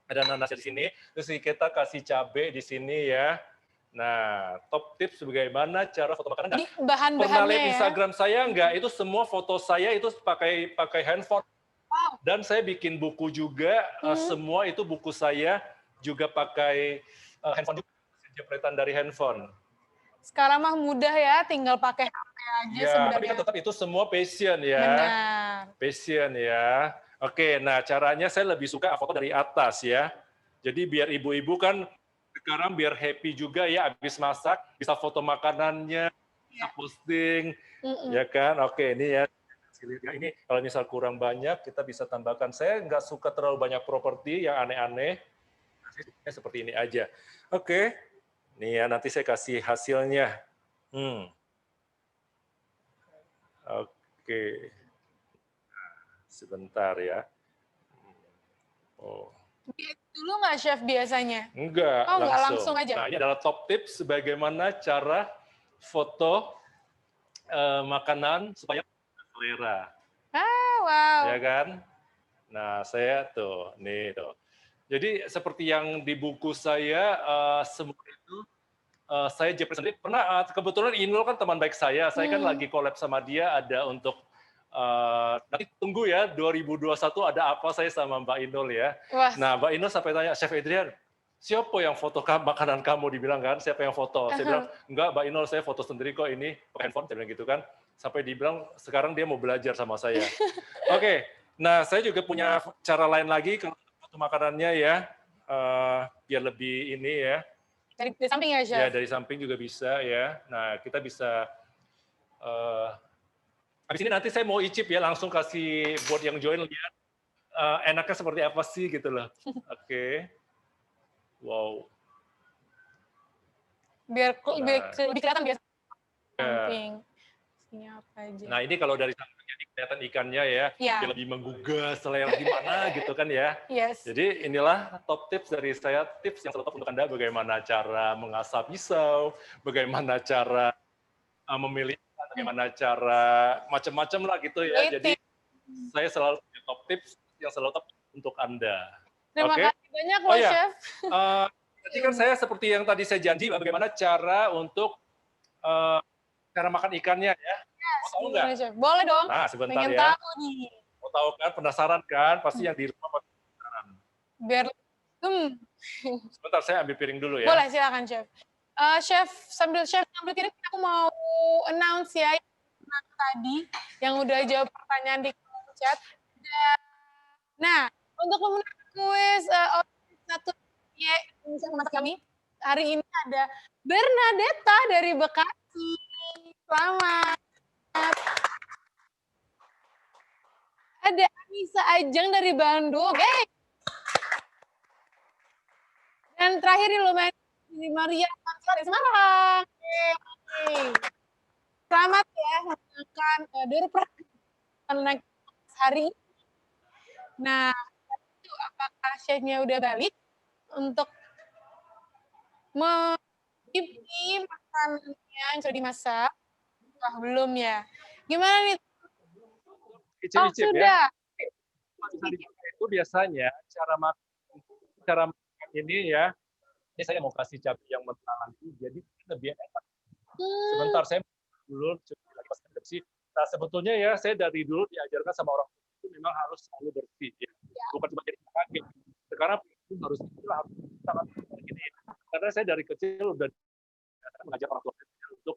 Ada nanasnya di sini. Terus kita kasih cabai di sini ya. Nah, top tips bagaimana cara foto makanan. Pernah lihat Instagram saya enggak? Itu semua foto saya itu pakai handphone. Wow. Dan saya bikin buku juga, semua itu buku saya juga pakai handphone juga, jepretan dari handphone. Sekarang mah mudah ya, tinggal pakai HP aja ya, sebenarnya. Tapi kan tetap itu semua passion ya. Benar. Passion ya. Oke, nah caranya saya lebih suka foto dari atas ya. Jadi biar ibu-ibu kan sekarang biar happy juga ya, habis masak bisa foto makanannya, bisa posting, ya kan? Oke, ini ya. Ini kalau misal kurang banyak kita bisa tambahkan. Saya nggak suka terlalu banyak properti yang aneh-aneh. Seperti ini aja. Oke, nih ya nanti saya kasih hasilnya. Oke, sebentar ya. Dulu nggak, Chef, biasanya? Enggak, langsung aja. Nah, ini adalah top tips bagaimana cara foto makanan supaya selera. Wow. Ya kan? Nah, saya tuh, nih tuh. Jadi seperti yang di buku saya, semua itu saya jepret sendiri. Pernah, kebetulan Inul kan teman baik saya kan lagi collab sama dia, ada untuk nanti tunggu ya 2021 ada apa saya sama Mbak Inul ya. Wah. Nah Mbak Inul sampai tanya, Chef Adrian, siapa yang foto makanan kamu, dibilang kan, siapa yang foto? Saya bilang, enggak Mbak Inul, saya foto sendiri kok, ini pakai handphone, saya bilang gitu kan. Sampai dibilang sekarang dia mau belajar sama saya. Oke, nah saya juga punya cara lain lagi kalau foto makanannya ya, biar lebih ini ya. Dari samping ya, Chef? Ya dari samping juga bisa ya. Nah kita bisa habis ini nanti saya mau icip ya, langsung kasih buat yang join lihat enaknya seperti apa sih gitu loh. Oke. Wow. Biar lebih kelihatan biasa. Samping. Sini apa aja. Nah ini kalau dari samping jadi kelihatan ikannya ya, biar lebih menggugah selera gimana gitu kan ya. Yes. Jadi inilah top tips dari saya, tips yang selalu untuk Anda bagaimana cara mengasah pisau, bagaimana cara memilih, bagaimana cara macam-macam lah gitu ya. Jadi saya selalu punya top tips yang selalu top untuk Anda. Terima kasih banyak loh, Chef. Jadi kan saya seperti yang tadi saya janji, bagaimana cara untuk cara makan ikannya ya. Mau tahu nggak? Boleh dong. Nah sebentar pengen ya. Tahu nih. Mau tahu kan, penasaran kan? Pasti yang di rumah pasti penasaran. Biar Sebentar saya ambil piring dulu ya. Boleh, silakan Chef. Chef, sambil piring aku mau announce ya yang tadi yang udah jawab pertanyaan di chat. Nah, untuk memenangkan kuis satu Indonesia Memasak kami, hari ini ada Bernadetta dari Bekasi. Selamat. Ada Anissa Ajeng dari Bandung. Dan terakhir ini Maria dari Semarang. Selamat ya memenangkan door hari ini. Nah, apakah chefnya udah balik untuk mencicipi makanannya yang sudah dimasak? Wah, belum ya. Gimana nih? Icip-icip sudah. Ya. Itu biasanya cara makan ini ya, Ini saya mau kasih cabai yang mentah nanti, jadi lebih enak. Sebentar, saya dulu lagi pas bersih. Nah, sebetulnya ya, saya dari dulu diajarkan sama orang tua itu memang harus selalu bersih. Ya. Bukan cuma jadi kaget. Sekarang harus sangat gini. Karena saya dari kecil udah mengajar orang tua untuk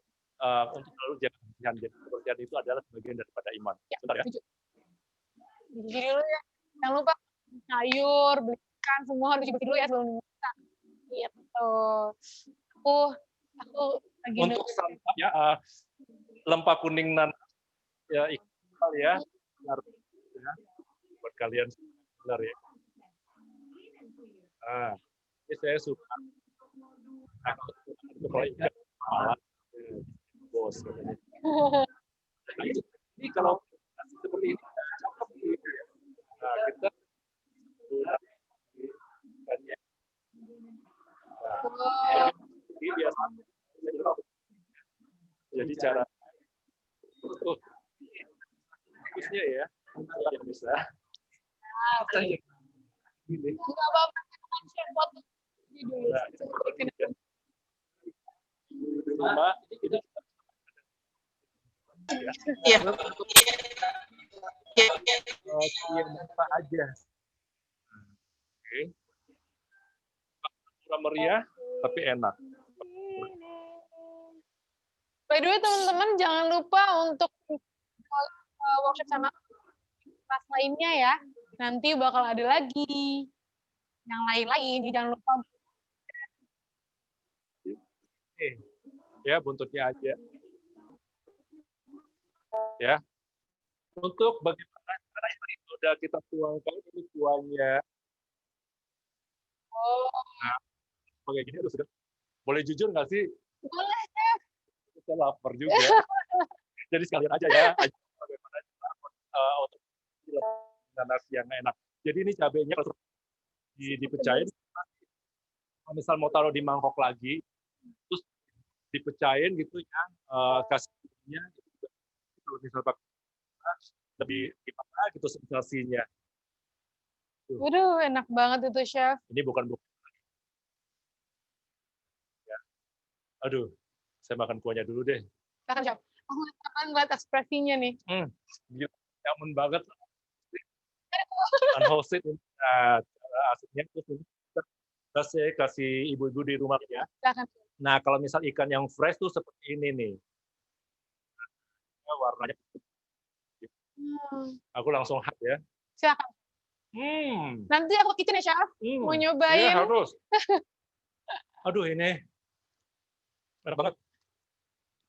selalu jaga kebersihan. Jadi kebersihan itu adalah bagian daripada iman. Sebentar ya. Jadi dulu ya, jangan lupa sayur, beli ikan, semua harus bersih dulu ya sebelum dimasak. Gitu. Aku lagi untuk santapnya lempa kuning nanas ya ikhlas ya. Buat kalian benar ya. Ini saya suka. Kalau ikan malah bos. Ini kalau seperti ini kita jadi cara bagusnya ya yang bisa nggak apa-apa foto dulu cuma itu iya apa aja oke meriah tapi enak. By the way teman-teman jangan lupa untuk workshop sama kelas lainnya ya. Nanti bakal ada lagi yang lain-lain. Jangan lupa. Ya buntutnya aja. Ya. Untuk bagaimana cara ini sudah kita tuangkan ini kuahnya. Nah, kayak gini sudah. Boleh jujur nggak sih? Boleh, Chef. Saya lapar juga. Jadi sekalian aja ya. Bagaimana untuk nanas yang enak. Jadi ini cabenya dipecahin. Misal mau taruh di mangkok lagi, terus dipecahin gitu ya, kasihnya. Kalau misal lebih gimana gitu sensasinya. Waduh, enak banget itu, Chef. Ini bukan ya. Aduh, saya makan kuahnya dulu deh. Silakan, Chef. Aku akan ngeliat ekspresinya nih. Gila, nyaman banget. Unhosted. Nah, asiknya terus ini saya kasih ibu-ibu di rumah ya. Silakan. Nah, kalau misal ikan yang fresh tuh seperti ini nih. Warnanya. Aku langsung hap ya. Silakan. Nanti aku kitchen ya, Chef. Mau nyobain. Iya, harus. Aduh, ini enak banget.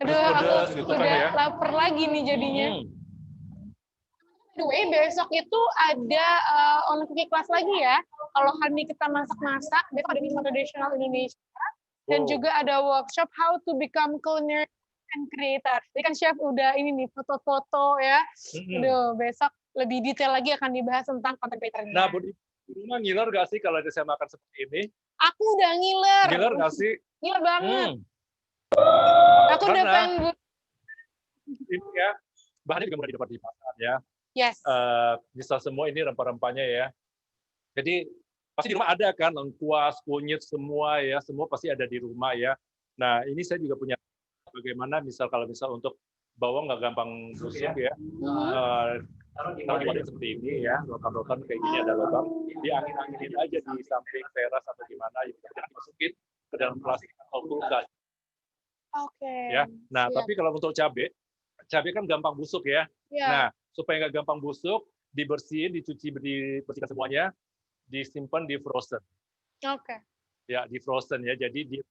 Aduh, aku gitu udah kan, ya? lapar lagi nih jadinya. By the way, besok itu ada online cooking class lagi ya. Kalau hari ini kita masak-masak, besok ada minuman tradisional Indonesia. Dan juga ada workshop how to become culinary and creator. Jadi kan Chef udah ini nih, foto-foto ya. Aduh, besok lebih detail lagi akan dibahas tentang content creator. Nah, Bu, di rumah ngiler nggak sih kalau saya makan seperti ini? Aku udah ngiler. Ngiler nggak sih? Ngiler banget. Aku udah pengen. Ini ya, bahannya juga mudah didapat di pasar ya. Yes. Bisa semua ini rempah-rempahnya ya. Jadi pasti di rumah ada kan, lengkuas, kunyit semua ya, semua pasti ada di rumah ya. Nah, ini saya juga punya bagaimana kalau misal untuk bawang nggak gampang busuk ya. Taruh di wadah seperti ini ya, rotan-rotan kayak gini ada lubang, diangin-anginin aja di samping teras atau gimana, dimasukin ke dalam plastik atau kulkas. Oke. Ya. Nah, tapi kalau untuk cabai kan gampang busuk ya. Nah, supaya nggak gampang busuk, dibersihin, dibersihkan semuanya, disimpan di frozen. Oke. Ya, di frozen ya. Jadi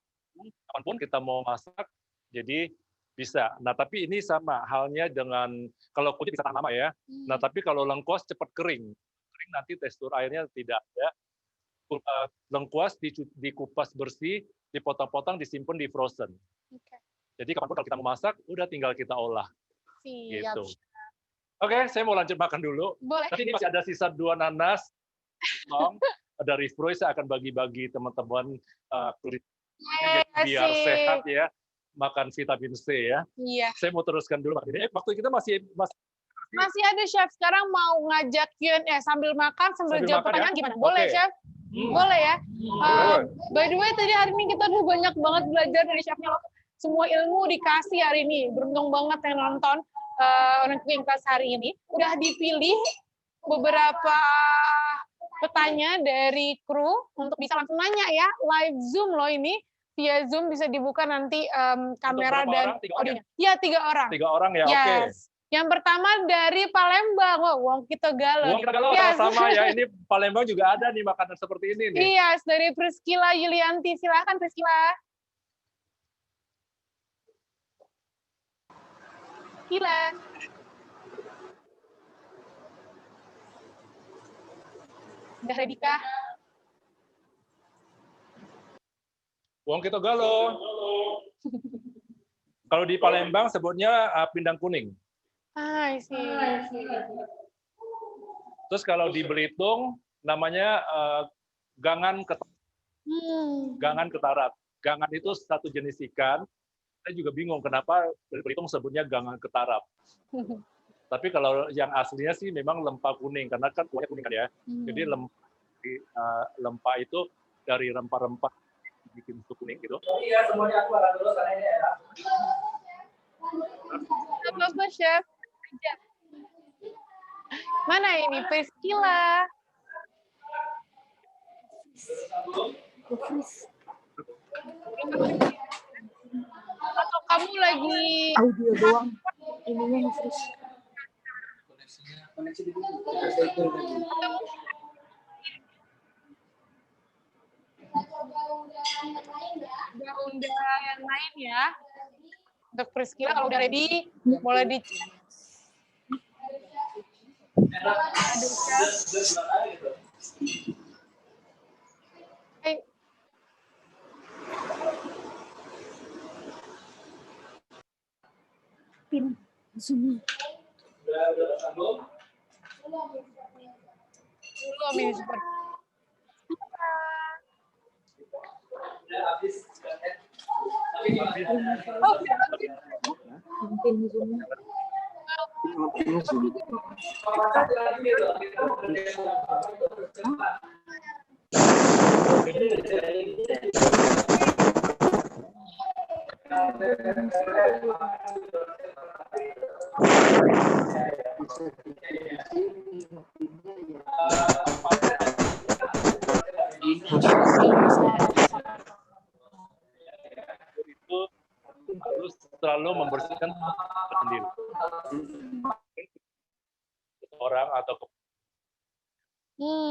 kapanpun kita mau masak, jadi bisa. Nah, tapi ini sama halnya dengan kalau kunyit bisa tahan lama ya. Nah, tapi kalau lengkuas cepat kering. Kering nanti tekstur airnya tidak ada. Lengkuas dikupas bersih, dipotong-potong, disimpan di frozen. Okay. Jadi kapanpun kalau kita mau masak, udah tinggal kita olah. Siap. Gitu. Oke, saya mau lanjut makan dulu. Boleh. Tapi ini masih ada sisa 2 nanas. Ada refroy, saya akan bagi-bagi teman-teman biar sehat ya. Makan vitamin C ya. Iya. Saya mau teruskan dulu. Waktu kita masih ada, Chef. Sekarang mau ngajak Q&A sambil makan, sambil jawab pertanyaan ya? gimana? Boleh, Chef? Boleh ya. By the way, tadi hari ini kita udah banyak banget belajar dari chefnya loh. Semua ilmu dikasih hari ini. Beruntung banget yang nonton Online Cooking Class hari ini. Udah dipilih beberapa petanya dari kru untuk bisa langsung nanya ya. Live Zoom loh ini. Via Zoom bisa dibuka nanti kamera dan audionya. Iya, 3 orang. 3 orang ya, yes. Oke. Yang pertama dari Palembang. Wong kita galau. Wong kita galau yes. Sama ya. Ini Palembang juga ada nih makanan seperti ini nih. Iya, yes, dari Priscila Yulianti. Silakan Priscila. Priscila. Udah ready kah? Wong kita galau. Kalau di Palembang sebutnya pindang kuning. I see. Terus kalau di Belitung namanya gangan ketarat. Gangan ketarat. Gangan itu satu jenis ikan. Saya juga bingung kenapa di Belitung sebutnya gangan ketarat. Tapi kalau yang aslinya sih memang lempa kuning karena kan kuahnya kuning kan ya. Jadi lempa itu dari rempah-rempah bikin sup kuning gitu. Iya, semuanya aku akan terus karena ini enak. Bagus, Chef. Mana ini Priscila? Atau kamu lagi audio doang? Ininya nge-freeze. Koneksi dulu. Unda yang lain ya. Untuk Priscila kalau udah ready, boleh di Pin sini. Udah sambung. Belum ini seperti. Oh, Pin zoom. Itu harus selalu membersihkan sendiri. Orang atau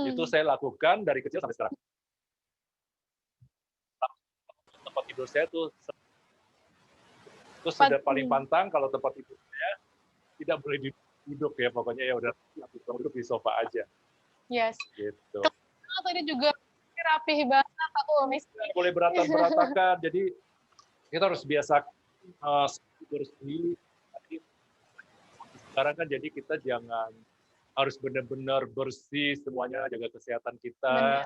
itu saya lakukan dari kecil sampai sekarang. Tempat tidur saya tuh terus sudah paling pantang kalau tempat tidur saya tidak boleh duduk ya, pokoknya ya udah duduk di sofa aja. Yes. Gitu. Tadi juga rapih banget aku misalnya. Boleh berantakan, jadi kita harus biasa bersih. Sekarang kan jadi kita jangan harus benar-benar bersih semuanya, jaga kesehatan kita.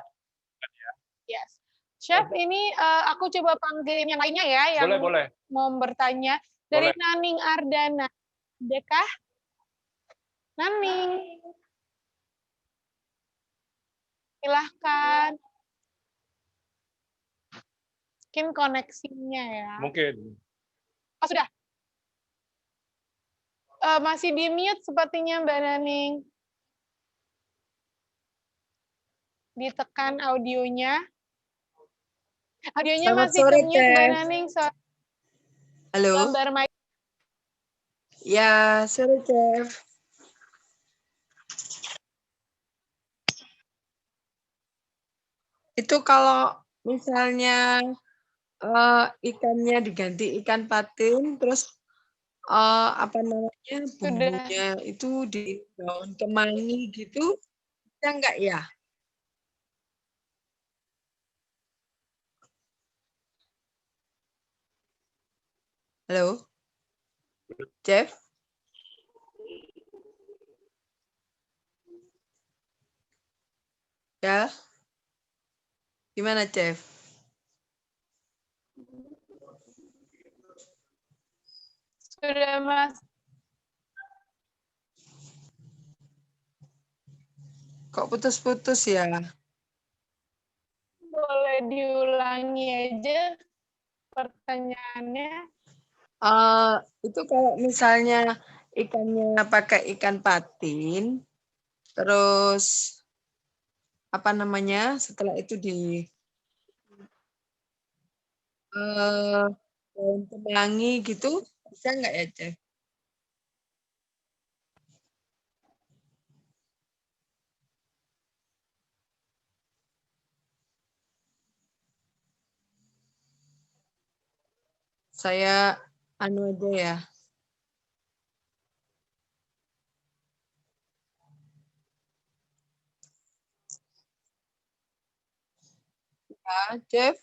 Kan ya? Yes. Chef, ini aku coba panggilin yang lainnya ya, yang boleh. mau bertanya. Dari Boleh. Naning Ardana. Dekah? Naning. Silahkan. Mungkin koneksinya ya. Mungkin. Oh, sudah. Masih di mute sepertinya Mbak Naning. Ditekan audionya. Audionya Selamat masih sore, ke-mute Mbak Naning. Halo. Gambar mic. Ya, sore, Chef. Itu kalau misalnya ikannya diganti ikan patin, terus apa namanya bumbunya itu di daun kemangi gitu, bisa nggak ya? Halo, Chef? Ya, gimana, Chef? Sudah, Mas. Kok putus-putus ya? ulangi aja pertanyaannya. Itu kalau misalnya ikannya pakai ikan patin, terus apa namanya? Setelah itu di daun kemangi gitu, bisa nggak ya, Chef? Saya anu aja ya. Ya, Chef.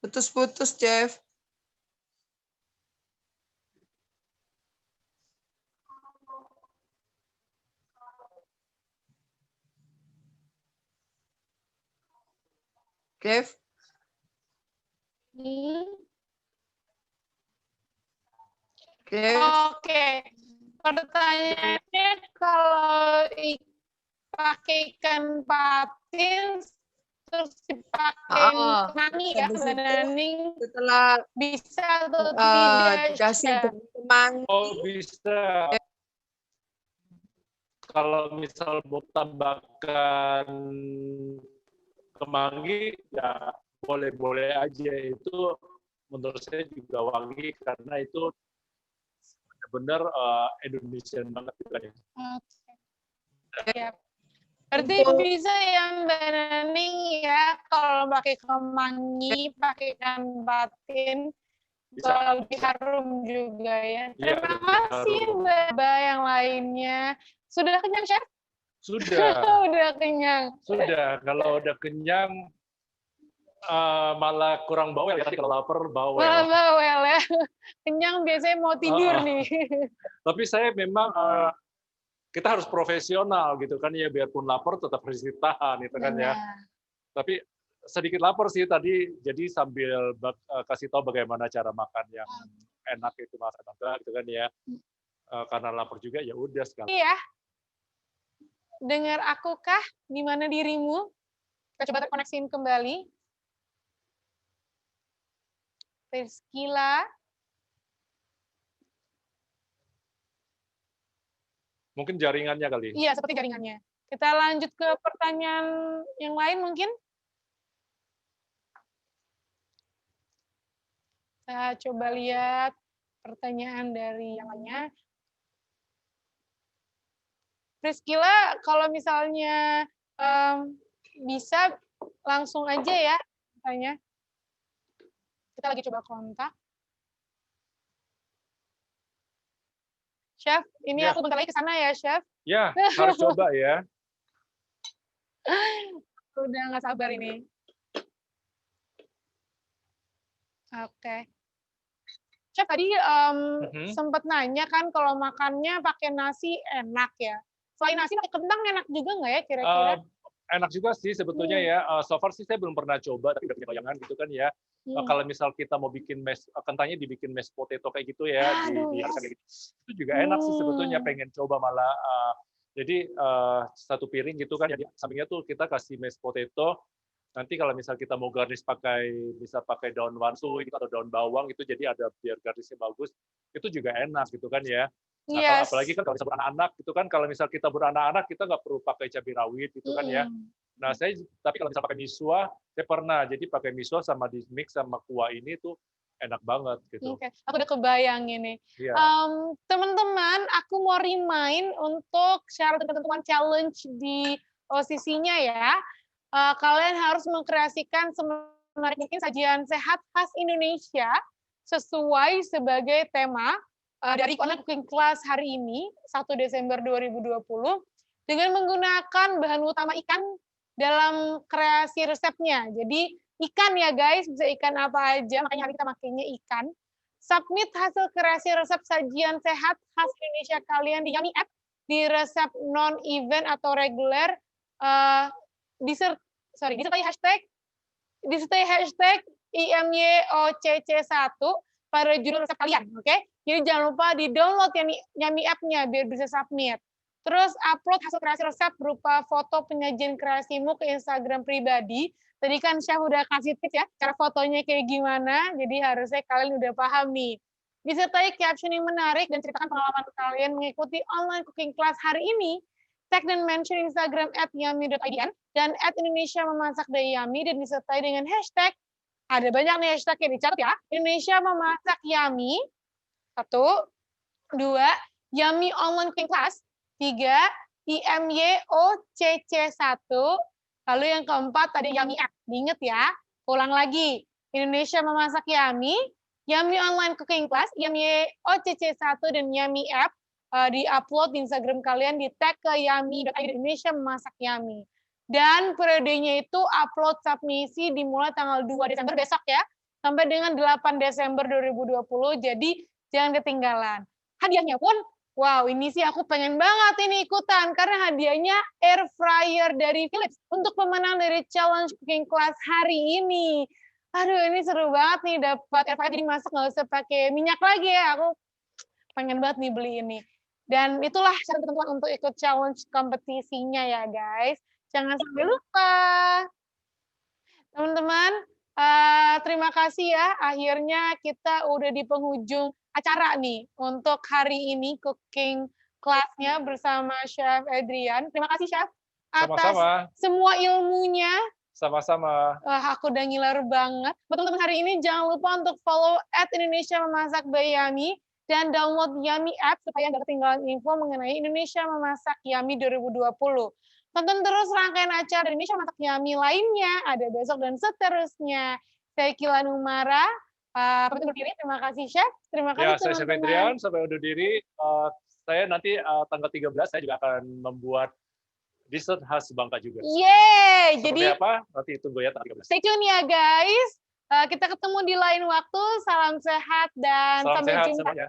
Putus-putus, Chef. Chef. Chef. Oke, pertanyaannya kalau pakai ikan patin terus dipakai kemangi ya, habis itu bening setelah bisa atau tidak? dikasih Chef? daun kemangi. Oh, bisa. Kalau misal mau tambahkan kemangi, ya boleh-boleh aja. Itu menurut saya juga wangi karena itu benar-benar Indonesian banget gitu kan ya. Oke. Ya. Berarti bisa yang bening ya kalau pakai kemangi, pakai ikan patin, Bisa. lebih harum juga ya. Iya, Terima lebih kasih harum. Mbak yang lainnya. Sudah kenyang, Chef? Sudah. Udah kenyang. Sudah. Kalau udah kenyang, malah kurang bawel ya. Tadi kalau lapar bawel. Malah bawel ya. Kenyang biasanya mau tidur nih. Tapi saya memang kita harus profesional gitu kan ya, biarpun lapar tetap harus ditahan itu kan ya. Tapi sedikit lapar sih tadi, jadi sambil kasih tahu bagaimana cara makan yang enak itu Mas Ananda gitu kan ya. Karena lapar juga ya udah sekali. Iya. Dengar aku kah? Gimana dirimu? Kita coba terkoneksiin kembali. Rizkila. Mungkin jaringannya kali. Iya, seperti jaringannya. Kita lanjut ke pertanyaan yang lain mungkin. Kita coba lihat pertanyaan dari yang lainnya. Rizkila, kalau misalnya bisa langsung aja ya tanya. Kita lagi coba kontak. Chef, ini Ya. aku bentar lagi ke sana ya, Chef. Ya, harus coba ya. Udah nggak sabar ini. Oke. Chef, tadi sempat nanya kan kalau makannya pakai nasi enak ya. Selain nasi pakai kentang enak juga nggak ya kira-kira? Enak juga sih sebetulnya ya. So far sih saya belum pernah coba, tapi udah punya bayangan gitu kan ya. Kalau misal kita mau bikin kentangnya dibikin mashed potato kayak gitu ya, diharuskan kayak gitu. Itu juga enak sih sebetulnya, pengen coba malah. Jadi satu piring gitu kan, jadi sampingnya tuh kita kasih mashed potato. Nanti kalau misal kita mau garnish bisa pakai daun wansu gitu, atau daun bawang itu, jadi ada biar garnishnya bagus. Itu juga enak gitu kan ya. Nah, apalagi kan kalau misal beranak gitu kan, kalau misal kita beranak-anak kita nggak perlu pakai cabai rawit gitu kan ya. Nah, tapi kalau misal pakai miswa, saya pernah jadi pakai miswa sama di mix sama kuah ini tuh enak banget gitu. Oke, aku udah kebayang ini. Iya. Teman-teman, aku mau remind untuk syarat dan ketentuan challenge di posisinya ya. Kalian harus mengkreasikan semenarik mungkin sajian sehat khas Indonesia sesuai sebagai tema dari online cooking class hari ini, 1 Desember 2020, dengan menggunakan bahan utama ikan dalam kreasi resepnya. Jadi ikan ya guys, bisa ikan apa aja, makanya hari kita makainya ikan. Submit hasil kreasi resep sajian sehat khas Indonesia kalian di Yummy App, di resep non-event atau reguler, disertai hashtag IMYOCC1 pada judul resep kalian, oke? Jadi jangan lupa di-download Yummy App-nya biar bisa submit. Terus upload hasil kreasi resep berupa foto penyajian kreasimu ke Instagram pribadi Tadi kan Chef udah kasih tips ya, cara fotonya kayak gimana, jadi harusnya kalian udah paham nih. Disertai caption yang menarik dan ceritakan pengalaman kalian mengikuti online cooking class hari ini, tag dan mention Instagram @yummy.idn dan @Indonesia-memasak-by-yummy dan disertai dengan hashtag, ada banyak nih hashtag yang dicatat ya, Indonesia Memasak Yummy, 1, 2, Yummy Online Cooking Class, 3, IMYOCC1, lalu yang keempat ada Yummy App. Diinget ya, ulang lagi. Indonesia Memasak Yummy, Yummy Online Cooking Class, IMYOCC1, dan Yummy App di-upload di Instagram kalian, di tag ke yummy.id Indonesia Memasak Yummy. Dan periodenya itu upload submisi dimulai tanggal 2 Desember besok ya, sampai dengan 8 Desember 2020, jadi jangan ketinggalan. Hadiahnya pun, wow, ini sih aku pengen banget ini ikutan, karena hadiahnya air fryer dari Philips untuk pemenang dari challenge cooking class hari ini. Aduh, ini seru banget nih dapat air fryer, jadi masak nggak usah pakai minyak lagi ya. Aku pengen banget nih beli ini. Dan itulah syarat ketentuan untuk ikut challenge kompetisinya ya guys. Jangan sampai lupa. Teman-teman, terima kasih ya. Akhirnya kita udah di penghujung acara nih untuk hari ini cooking class-nya bersama Chef Adrian. Terima kasih Chef atas semua ilmunya. Sama-sama. Wah, aku udah ngiler banget. Buat teman-teman hari ini jangan lupa untuk follow @Indonesia Memasak by Yummy dan download Yummy App supaya nggak ketinggalan info mengenai Indonesia Memasak Yummy 2020. Tonton terus rangkaian acara Indonesia Masak Yummy lainnya, ada besok dan seterusnya. Saya Kilan Umara, pamit undur diri. Terima kasih Chef. Terima kasih teman-teman. Saya Chef Adrian, sampai undur diri. Saya nanti tanggal 13 saya juga akan membuat dessert khas Bangka juga. Yeay! Seperti apa? Nanti tunggu ya tanggal 13. Stay tune ya guys. Kita ketemu di lain waktu. Salam sehat dan sampai jumpa. Semuanya.